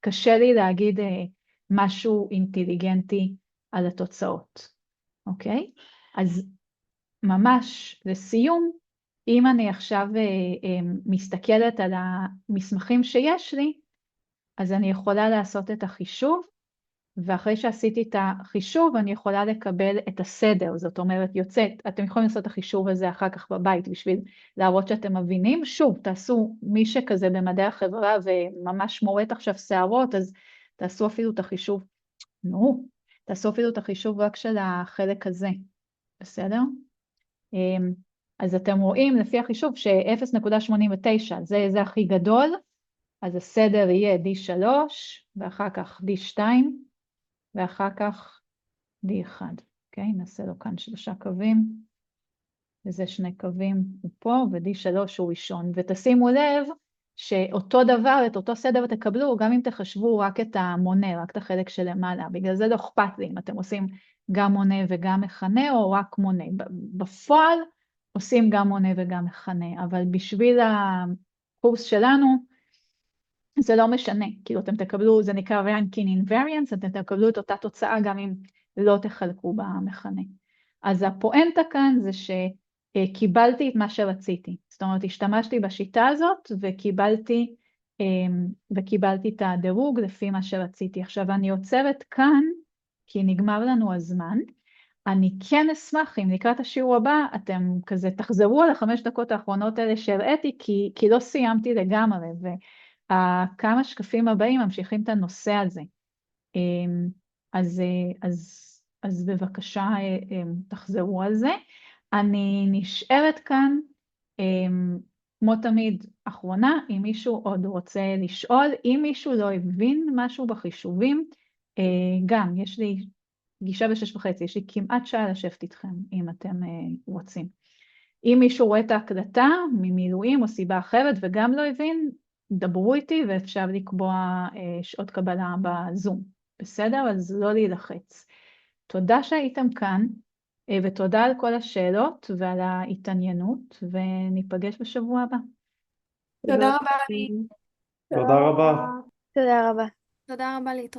קשה לי להגיד משהו אינטליגנטי על התוצאות, אוקיי? אז ממש לסיום, אם אני עכשיו מסתכלת על המסמכים שיש לי, אז אני יכולה לעשות את החישוב, ואחרי שעשיתי את החישוב, אני יכולה לקבל את הסדר. זאת אומרת, יוצאת, אתם יכולים לעשות את החישוב הזה אחר כך בבית, בשביל להראות שאתם מבינים. שוב, תעשו מי שכזה במדעי החברה, וממש מורט עכשיו שערות, אז תעשו אפילו את החישוב, תעשו אפילו את החישוב רק של החלק הזה, בסדר? אז אתם רואים לפי החישוב ש-0.89 זה הכי גדול, אז הסדר יהיה D3, ואחר כך D2, ואחר כך D1, אוקיי? נעשה לו כאן 3 קווים, וזה 2 קווים הוא פה, ו-D3 הוא ראשון. ותשימו לב שאותו דבר, את אותו סדר תקבלו, גם אם תחשבו רק את המונה, רק את החלק שלמעלה. בגלל זה לא אכפת לי אם אתם עושים גם מונה וגם מכנה, או רק מונה. בפועל עושים גם מונה וגם מכנה, אבל בשביל הקורס שלנו, זה לא משנה, כאילו אתם תקבלו, זה נקרא Rankine Invariance, אתם תקבלו את אותה תוצאה גם אם לא תחלקו במכנה. אז הפואנטה כאן זה שקיבלתי את מה שרציתי, זאת אומרת, השתמשתי בשיטה הזאת וקיבלתי את הדירוג לפי מה שרציתי. עכשיו אני עוצרת כאן, כי נגמר לנו הזמן. אני כן אשמח אם לקראת השיעור הבא אתם כזה תחזרו על 5 דקות האחרונות האלה שהראיתי, כי לא סיימתי לגמרי, כמה שקפים הבאים ממשיכים את הנושא הזה. אז בבקשה תחזרו על זה. אני נשארת כאן, כמו תמיד, אחרונה, אם מישהו עוד רוצה לשאול, אם מישהו לא הבין משהו בחישובים, גם יש לי פגישה ב6:30, יש לי כמעט שעה לשבת איתכם, אם אתם רוצים. אם מישהו רואה את ההקלטה ממילואים או סיבה אחרת וגם לא הבין, דברו איתי ואפשר לקבוע שעות קבלה בזום, בסדר? אז לא להילחץ. תודה שהייתם כאן, ותודה על כל השאלות ועל ההתעניינות, וניפגש בשבוע הבא. תודה רבה לי. תודה רבה. תודה רבה להתראות.